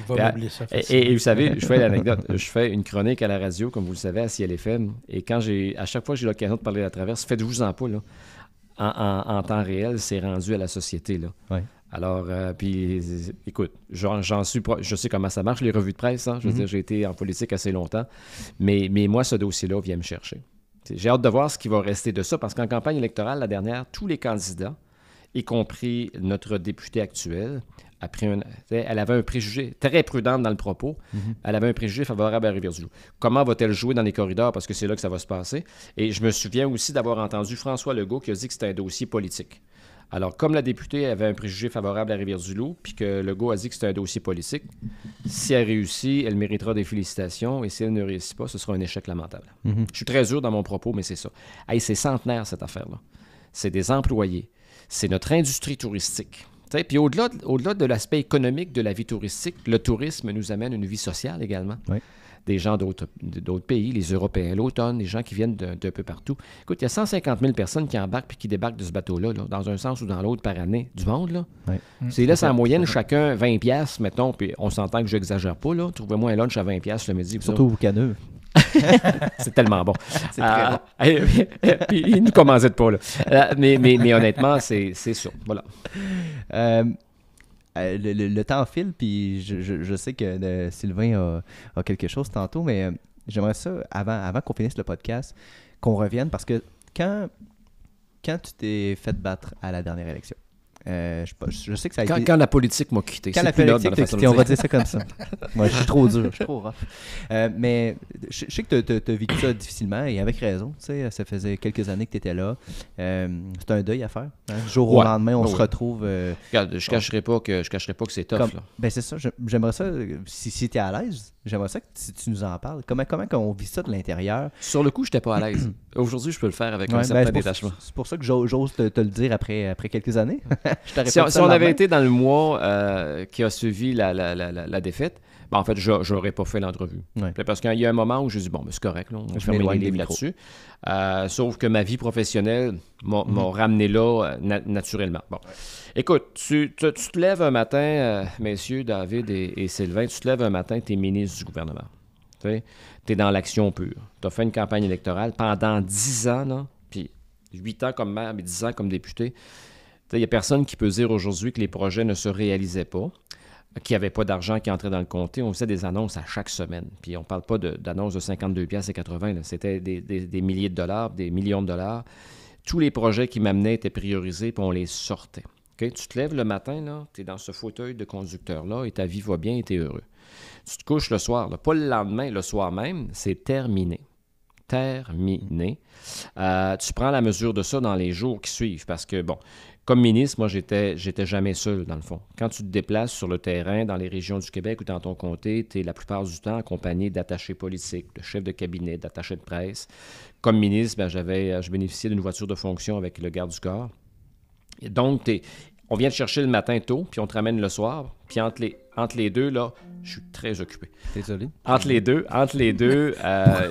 Il va m'oublier ça.
Et vous savez, je fais l'anecdote. Je fais une chronique à la radio, comme vous le savez, à Ciel FM. Et à chaque fois que j'ai l'occasion de parler de la traverse, faites-vous-en pas. Là. En temps réel, c'est rendu à la société. Là.
Ouais.
Alors, puis, écoute, je sais comment ça marche, les revues de presse. Hein? Je veux dire, j'ai été en politique assez longtemps. Mais moi, ce dossier-là vient me chercher. J'ai hâte de voir ce qui va rester de ça, parce qu'en campagne électorale, la dernière, tous les candidats, y compris notre députée actuelle, elle avait un préjugé très prudent dans le propos. Elle avait un préjugé favorable à Rivière-du-Loup. Comment va-t-elle jouer dans les corridors? Parce que c'est là que ça va se passer. Et je me souviens aussi d'avoir entendu François Legault qui a dit que c'était un dossier politique. Alors, comme la députée avait un préjugé favorable à Rivière-du-Loup, puis que Legault a dit que c'était un dossier politique, si elle réussit, elle méritera des félicitations, et si elle ne réussit pas, ce sera un échec lamentable. Je suis très dur dans mon propos, mais c'est ça. Hey, c'est centenaire, cette affaire-là. C'est des employés. C'est notre industrie touristique. Puis au-delà de l'aspect économique de la vie touristique, le tourisme nous amène une vie sociale également.
Oui.
Des gens d'autres pays, les Européens, l'automne, les gens qui viennent d'un peu partout. Écoute, il y a 150 000 personnes qui embarquent puis qui débarquent de ce bateau-là, là, dans un sens ou dans l'autre par année. Du monde, là.
Oui.
C'est là, c'est en moyenne, chacun 20$, mettons, puis on s'entend que je n'exagère pas, là. Trouvez-moi un lunch à 20$ le midi.
Surtout vous caneux.
C'est tellement bon.
C'est très bon.
Puis il ne nous commandait pas, là. Mais honnêtement, c'est ça. Voilà.
Le temps file, puis je sais que Sylvain a quelque chose tantôt, mais j'aimerais ça, avant qu'on finisse le podcast, qu'on revienne, parce que quand tu t'es fait battre à la dernière élection, je sais que ça a été...
Quand la politique m'a quitté.
Quand la politique t'a quitté, on va dire ça comme ça. Moi, je suis trop dur, je suis trop rough. Mais je sais que tu as vécu ça difficilement et avec raison. Tu sais, ça faisait quelques années que tu étais là. C'est un deuil à faire. Hein? Du jour au lendemain, on se retrouve...
Regarde, je ne cacherai pas que c'est tough. Là.
Ben c'est ça. J'aimerais ça, si tu es à l'aise, j'aimerais ça que tu nous en parles. Comment on vit ça de l'intérieur?
Sur le coup, je n'étais pas à l'aise. Aujourd'hui, je peux le faire avec un certain détachement.
C'est pour ça que j'ose te le dire après quelques années.
Si on avait été dans le mois qui a suivi la défaite, ben en fait, je n'aurais pas fait l'entrevue. Ouais. Parce qu'il y a un moment où je dis, bon, ben, c'est correct, là, on va fermer les livres là-dessus. Sauf que ma vie professionnelle m'a ramené là naturellement. Bon. Écoute, tu te lèves un matin, messieurs, David et Sylvain, tu te lèves un matin, tu es ministre du gouvernement. Tu es dans l'action pure. Tu as fait une campagne électorale pendant 10 ans, là, puis 8 ans comme maire, mais 10 ans comme député. Il n'y a personne qui peut dire aujourd'hui que les projets ne se réalisaient pas, qu'il n'y avait pas d'argent qui entrait dans le comté. On faisait des annonces à chaque semaine. Puis on ne parle pas d'annonces de 52,80 $. C'était des milliers de dollars, des millions de dollars. Tous les projets qui m'amenaient étaient priorisés, puis on les sortait. Okay? Tu te lèves le matin, tu es dans ce fauteuil de conducteur-là et ta vie va bien et tu es heureux. Tu te couches le soir, là, pas le lendemain, le soir même, c'est terminé. Terminé. Tu prends la mesure de ça dans les jours qui suivent parce que, bon, comme ministre, moi, j'étais jamais seul, dans le fond. Quand tu te déplaces sur le terrain, dans les régions du Québec ou dans ton comté, tu es la plupart du temps accompagné d'attachés politiques, de chefs de cabinet, d'attachés de presse. Comme ministre, ben, je bénéficiais d'une voiture de fonction avec le garde du corps. Et donc, on vient te chercher le matin tôt, puis on te ramène le soir. Puis entre les deux, là, je suis très occupé.
Désolé.
Entre les deux,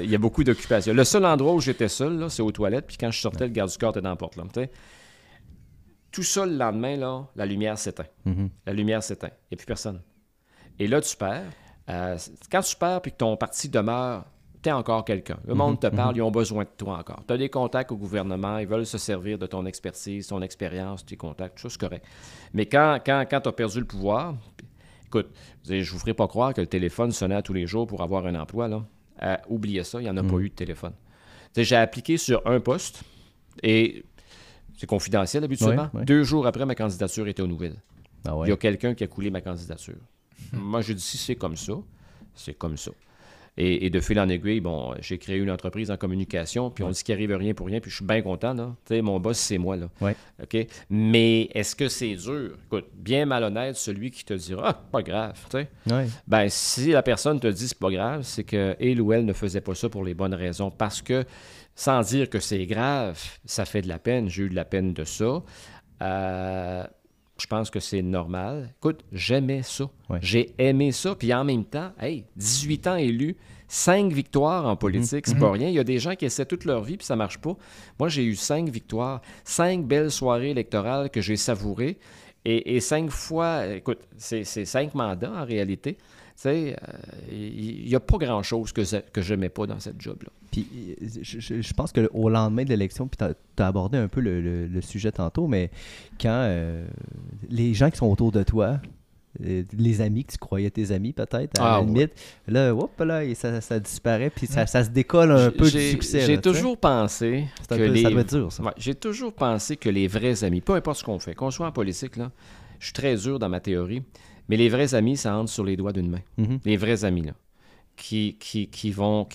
il y a beaucoup d'occupations. Le seul endroit où j'étais seul, là, c'est aux toilettes. Puis quand je sortais, le garde du corps était dans la porte. Là, tout ça, le lendemain, là, la lumière s'éteint.
Mm-hmm.
La lumière s'éteint. Il n'y a plus personne. Et là, tu perds. Quand tu perds puis que ton parti demeure, tu es encore quelqu'un. Le monde te parle, ils ont besoin de toi encore. Tu as des contacts au gouvernement, ils veulent se servir de ton expertise, ton expérience, tes contacts, tout ça, c'est correct. Mais quand tu as perdu le pouvoir, écoute, je ne vous ferai pas croire que le téléphone sonnait à tous les jours pour avoir un emploi. Là. Oubliez ça, il n'y en a pas eu de téléphone. J'ai appliqué sur un poste et... C'est confidentiel habituellement. Oui. 2 jours après, ma candidature était aux nouvelles.
Ah ouais.
Il y a quelqu'un qui a coulé ma candidature. Moi, j'ai dit, si c'est comme ça, c'est comme ça. Et de fil en aiguille, bon, j'ai créé une entreprise en communication, puis on dit qu'il n'arrive rien pour rien, puis je suis bien content, là. Tu sais, mon boss, c'est moi, là.
Ouais.
OK? Mais est-ce que c'est dur? Écoute, bien malhonnête, celui qui te dira, ah, pas grave, tu sais.
Ouais.
Ben, si la personne te dit c'est pas grave, c'est qu'elle ou elle ne faisait pas ça pour les bonnes raisons, parce que sans dire que c'est grave, ça fait de la peine. J'ai eu de la peine de ça. Je pense que c'est normal. Écoute, j'aimais ça.
Ouais.
J'ai aimé ça. Puis en même temps, 18 ans élu, 5 victoires en politique, c'est pas rien. Il y a des gens qui essaient toute leur vie puis ça marche pas. Moi, j'ai eu 5 victoires, 5 belles soirées électorales que j'ai savourées. Et 5 fois, écoute, c'est 5 mandats en réalité. Tu sais, il n'y a pas grand-chose que j'aimais pas dans cette job-là.
Puis je pense qu'au lendemain de l'élection, puis tu as abordé un peu le sujet tantôt, mais quand les gens qui sont autour de toi, les amis que tu croyais tes amis peut-être, à la limite, là, et ça disparaît, puis ça se décolle un peu du succès.
J'ai toujours pensé
ça doit être dur, ça.
Ouais, j'ai toujours pensé que les vrais amis, peu importe ce qu'on fait, qu'on soit en politique, là, je suis très dur dans ma théorie, mais les vrais amis, ça entre sur les doigts d'une main. Mm-hmm. Les vrais amis, là, qui vont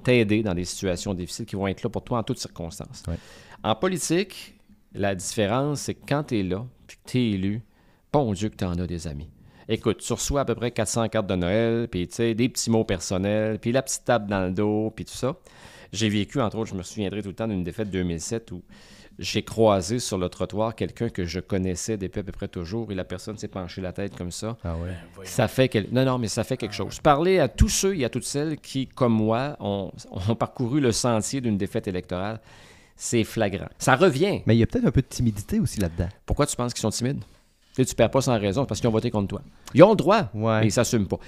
t'aider dans des situations difficiles, qui vont être là pour toi en toutes circonstances.
Ouais.
En politique, la différence, c'est que quand tu es là, puis que tu es élu, bon Dieu que tu en as des amis. Écoute, tu reçois à peu près 400 cartes de Noël, puis tu sais, des petits mots personnels, puis la petite table dans le dos, puis tout ça. J'ai vécu, entre autres, je me souviendrai tout le temps d'une défaite 2007 où j'ai croisé sur le trottoir quelqu'un que je connaissais depuis à peu près toujours et la personne s'est penchée la tête comme ça.
Ah ouais.
Ça fait mais ça fait quelque chose. Parler à tous ceux et à toutes celles qui, comme moi, ont parcouru le sentier d'une défaite électorale, c'est flagrant. Ça revient.
Mais il y a peut-être un peu de timidité aussi là-dedans.
Pourquoi tu penses qu'ils sont timides? Tu ne perds pas sans raison, parce qu'ils ont voté contre toi. Ils ont le droit, mais ils ne s'assument pas.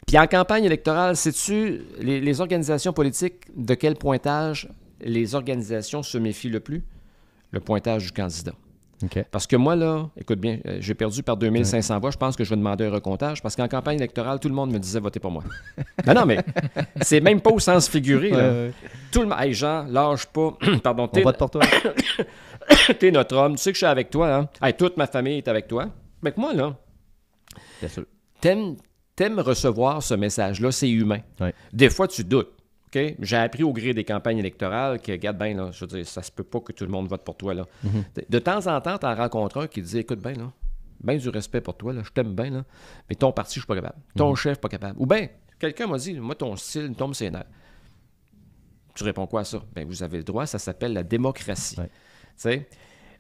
Puis en campagne électorale, sais-tu, les organisations politiques, de quel pointage les organisations se méfient le plus? Le pointage du candidat.
Okay.
Parce que moi, là, écoute bien, j'ai perdu par 2500 voix. Je pense que je vais demander un recomptage parce qu'en campagne électorale, tout le monde me disait votez pour moi. non, mais c'est même pas au sens figuré. Là. Ouais. Tout le monde, hey Jean, lâche pas. Pardon,
on vote pour toi.
T'es notre homme. Tu sais que je suis avec toi. Hein? Hey, toute ma famille est avec toi. Mais moi, là,
bien sûr.
T'aimes recevoir ce message-là, c'est humain.
Ouais.
Des fois, tu doutes. Okay? J'ai appris au gré des campagnes électorales que, regarde bien, là, je veux dire, ça se peut pas que tout le monde vote pour toi. Là. Mm-hmm. De temps en temps, tu en rencontres un qui dit, écoute bien, là, bien du respect pour toi, là, je t'aime bien, là, mais ton parti, je suis pas capable. Ton chef, pas capable. Ou bien, quelqu'un m'a dit, moi, ton style tombe ses nerfs. Tu réponds quoi à ça? Bien, vous avez le droit, ça s'appelle la démocratie. Ouais. Tu sais?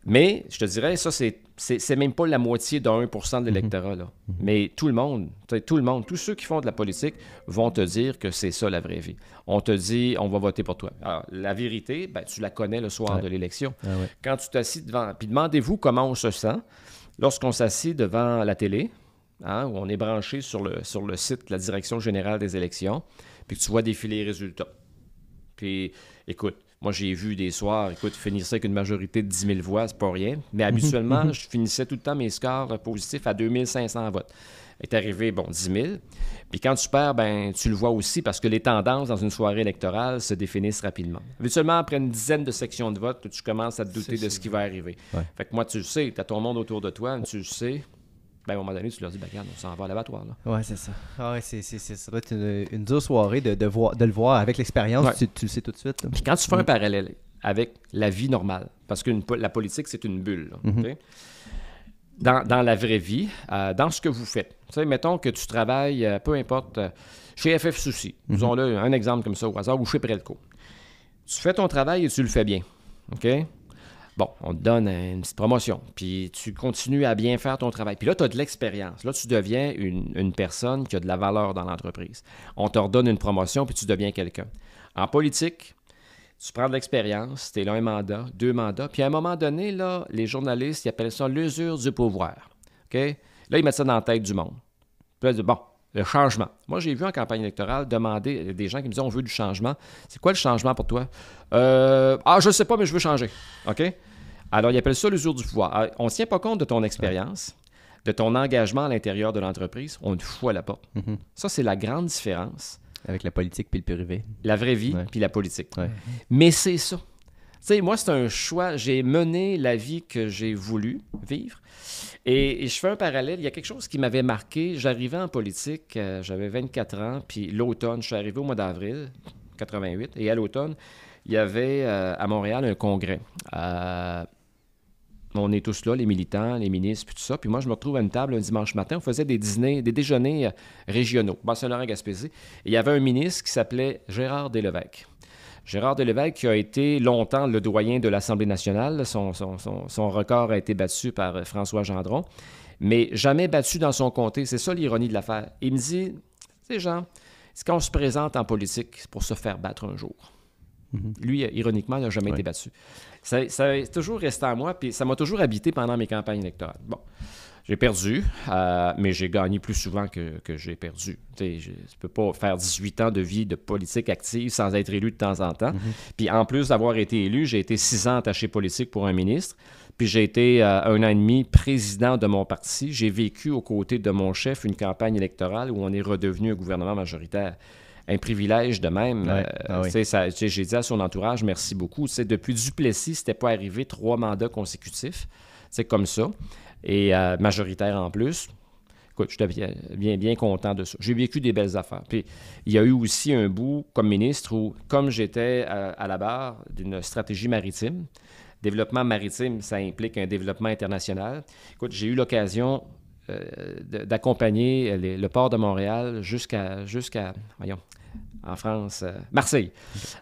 Mais, je te dirais, ça, c'est même pas la moitié de 1% de l'électorat. Là. Mm-hmm. Mais tout le monde, tous ceux qui font de la politique vont te dire que c'est ça la vraie vie. On te dit, on va voter pour toi. Alors, la vérité, ben, tu la connais le soir de l'élection.
Ah ouais.
Quand tu t'assis devant... Puis demandez-vous comment on se sent lorsqu'on s'assit devant la télé, hein, où on est branché sur le site de la Direction générale des élections, puis que tu vois défiler les résultats. Puis, écoute, Moi, j'ai vu des soirs, écoute, finir ça avec une majorité de 10 000 voix, c'est pas rien. Mais habituellement, je finissais tout le temps mes scores positifs à 2500 votes. Est arrivé, 10 000. Puis quand tu perds, tu le vois aussi parce que les tendances dans une soirée électorale se définissent rapidement. Habituellement, après une dizaine de sections de vote, tu commences à te douter de ce qui va arriver. Ouais. Fait que moi, tu le sais, tu as ton monde autour de toi, tu le sais. À un moment donné, tu leur dis, regarde, on s'en va à l'abattoir.
Oui, c'est ça. Ah ouais, ça doit être une dure soirée de le voir avec l'expérience, tu le sais tout de suite.
Puis quand tu fais un parallèle avec la vie normale, parce que la politique, c'est une bulle, okay? Dans la vraie vie, dans ce que vous faites. Tu sais, mettons que tu travailles, peu importe, chez FF Souci. Disons-le un exemple comme ça au hasard, ou chez Prelco. Tu fais ton travail et tu le fais bien. OK? Bon, on te donne une petite promotion, puis tu continues à bien faire ton travail. Puis là, tu as de l'expérience. Là, tu deviens une personne qui a de la valeur dans l'entreprise. On te redonne une promotion, puis tu deviens quelqu'un. En politique, tu prends de l'expérience, tu es là 1 mandat, 2 mandats, puis à un moment donné, là, les journalistes, ils appellent ça l'usure du pouvoir. OK? Là, ils mettent ça dans la tête du monde. Puis là, ils disent, le changement. Moi, j'ai vu en campagne électorale demander des gens qui me disaient, on veut du changement. C'est quoi le changement pour toi? Je ne sais pas, mais je veux changer. OK? Alors, ils appellent ça l'usure du pouvoir. Alors, on ne tient pas compte de ton expérience, de ton engagement à l'intérieur de l'entreprise. On te fout à la porte. Ça, c'est la grande différence.
Avec la politique puis le privé.
La vraie vie puis la politique. Mais c'est ça. Tu sais, moi, c'est un choix. J'ai mené la vie que j'ai voulu vivre. Et je fais un parallèle. Il y a quelque chose qui m'avait marqué. J'arrivais en politique, j'avais 24 ans, puis l'automne, je suis arrivé au mois d'avril 88. Et à l'automne, il y avait à Montréal un congrès. On est tous là, les militants, les ministres, puis tout ça. Puis moi, je me retrouve à une table un dimanche matin. On faisait des déjeuners régionaux, Bas-Saint-Laurent-Gaspésie. Et il y avait un ministre qui s'appelait Gérard Delevesque. Gérard Delevesque qui a été longtemps le doyen de l'Assemblée nationale. Son record a été battu par François Gendron, mais jamais battu dans son comté. C'est ça l'ironie de l'affaire. Il me dit, tu sais, Jean, c'est quand on se présente en politique, c'est pour se faire battre un jour. Lui, ironiquement, il n'a jamais été battu. Ça a toujours resté en moi, puis ça m'a toujours habité pendant mes campagnes électorales. Bon, j'ai perdu, mais j'ai gagné plus souvent que j'ai perdu. Je ne peux pas faire 18 ans de vie de politique active sans être élu de temps en temps. Puis en plus d'avoir été élu, j'ai été 6 ans attaché politique pour un ministre, puis j'ai été 1 an et demi président de mon parti. J'ai vécu aux côtés de mon chef une campagne électorale où on est redevenu un gouvernement majoritaire. Un privilège de même. J'ai dit à son entourage, merci beaucoup. Depuis Duplessis, c'était pas arrivé 3 mandats consécutifs. C'est comme ça. Et majoritaire en plus. Écoute, j'étais bien content de ça. J'ai vécu des belles affaires. Puis il y a eu aussi un bout comme ministre où, comme j'étais à la barre d'une stratégie maritime, développement maritime, ça implique un développement international. Écoute, j'ai eu l'occasion d'accompagner le port de Montréal jusqu'à en France, Marseille.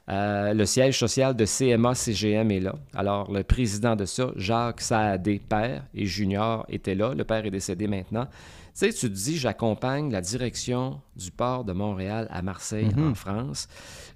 Le siège social de CMA-CGM est là. Alors, le président de ça, Jacques Saadé, père et junior, était là. Le père est décédé maintenant. Tu sais, tu te dis, j'accompagne la direction du port de Montréal à Marseille, en France.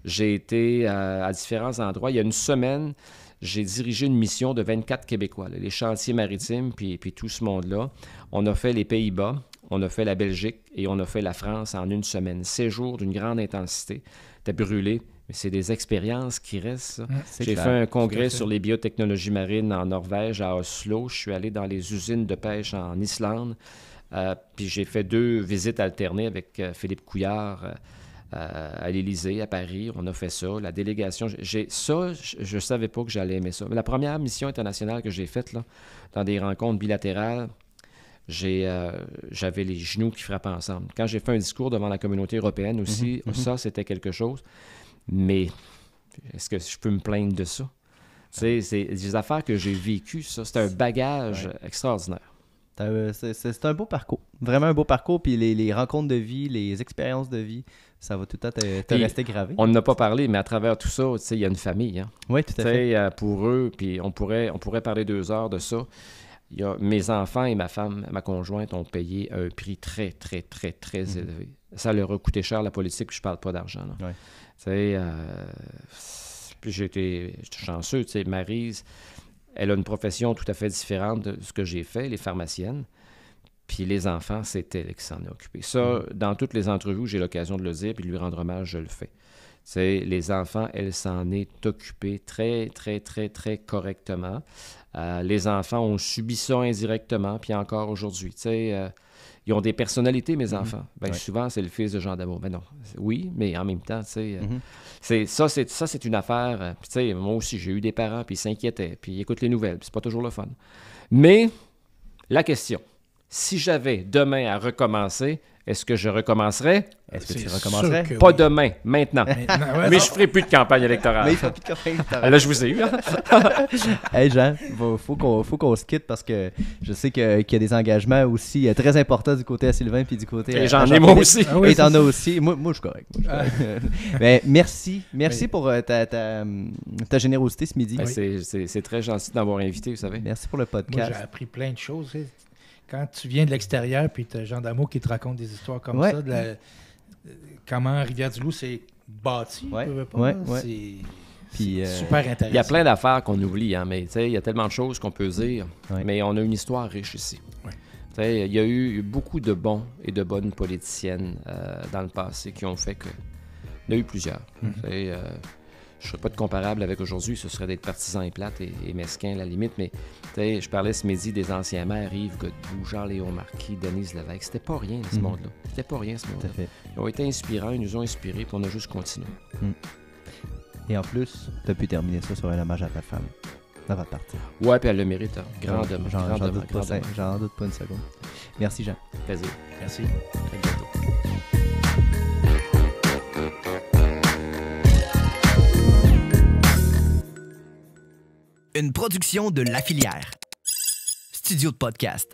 J'ai été à différents endroits. Il y a une semaine, j'ai dirigé une mission de 24 Québécois, les chantiers maritimes, puis tout ce monde-là. On a fait les Pays-Bas, on a fait la Belgique et on a fait la France en 1 semaine. 7 jours d'une grande intensité. T'es brûlé, mais c'est des expériences qui restent. J'ai fait un congrès sur les biotechnologies marines en Norvège, à Oslo. Je suis allé dans les usines de pêche en Islande. Puis j'ai fait 2 visites alternées avec Philippe Couillard à l'Élysée, à Paris. On a fait ça. La délégation, je ne savais pas que j'allais aimer ça. Mais la première mission internationale que j'ai faite, là, dans des rencontres bilatérales, j'avais les genoux qui frappaient ensemble. Quand j'ai fait un discours devant la communauté européenne aussi, ça, c'était quelque chose. Mais est-ce que je peux me plaindre de ça? C'est des affaires que j'ai vécues, ça. C'est un bagage extraordinaire.
C'est un beau parcours. Vraiment un beau parcours. Puis les rencontres de vie, les expériences de vie, ça va tout le temps te rester gravé.
On n'a pas parlé, mais à travers tout ça, il y a une famille. Hein?
Oui, tout à fait.
Pour eux, puis on pourrait parler 2 heures de ça. Mes enfants et ma femme, ma conjointe, ont payé un prix très, très, très, très élevé. Ça leur a coûté cher, la politique, puis je parle pas d'argent. Puis j'étais chanceux. Maryse, elle a une profession tout à fait différente de ce que j'ai fait, les pharmaciennes. Puis les enfants, c'est elle qui s'en est occupée. Ça, dans toutes les entrevues où j'ai l'occasion de le dire, puis de lui rendre hommage, je le fais. Les enfants, elle s'en est occupée très, très, très, très correctement. Les enfants ont subi ça indirectement, puis encore aujourd'hui. Ils ont des personnalités, mes enfants. Souvent, c'est le fils de Jean Damour. Non, oui, mais en même temps, c'est une affaire. Moi aussi, j'ai eu des parents, puis ils s'inquiétaient, puis ils écoutent les nouvelles, puis c'est pas toujours le fun. Mais la question, si j'avais demain à recommencer, est-ce que je recommencerais?
Est-ce que tu recommencerais?
Pas demain, maintenant. Mais je ne ferai plus de campagne électorale.
Mais il ne fait plus de campagne électorale.
Là, je vous ai eu.
Hey Jean, faut qu'on se quitte parce que je sais qu'il y a des engagements aussi très importants du côté à Sylvain puis du côté
Et j'en ai moi aussi.
Et t'en as aussi. Moi, je suis correct. Mais merci pour ta générosité ce midi.
C'est très gentil d'avoir invité, vous savez.
Merci pour le podcast.
Moi, j'ai appris plein de choses. Quand tu viens de l'extérieur, puis tu as Jean Damour qui te raconte des histoires comme ça, comment Rivière-du-Loup s'est bâtie, c'est super intéressant.
Il y a plein d'affaires qu'on oublie, mais il y a tellement de choses qu'on peut dire, mais on a une histoire riche ici. Il y a eu beaucoup de bons et de bonnes politiciennes dans le passé qui ont fait que... Il y en a eu plusieurs. Je ne serais pas de comparable avec aujourd'hui, ce serait d'être partisan et plate et mesquin à la limite, mais je parlais ce midi des anciens maires, Yves Godbout, Jean-Léon Marquis, Denise Lévesque. C'était pas rien, ce monde-là. C'était pas rien, ce monde-là. Ils ont été inspirants, ils nous ont inspirés, puis on a juste continué.
Et en plus, tu as pu terminer ça sur un hommage à ta femme. Ça va partir.
Ouais, puis elle le mérite, grandement.
J'en doute pas une seconde. Merci, Jean.
Plaisir.
Merci.
À bientôt.
Une production de La Filière. Studio de podcast.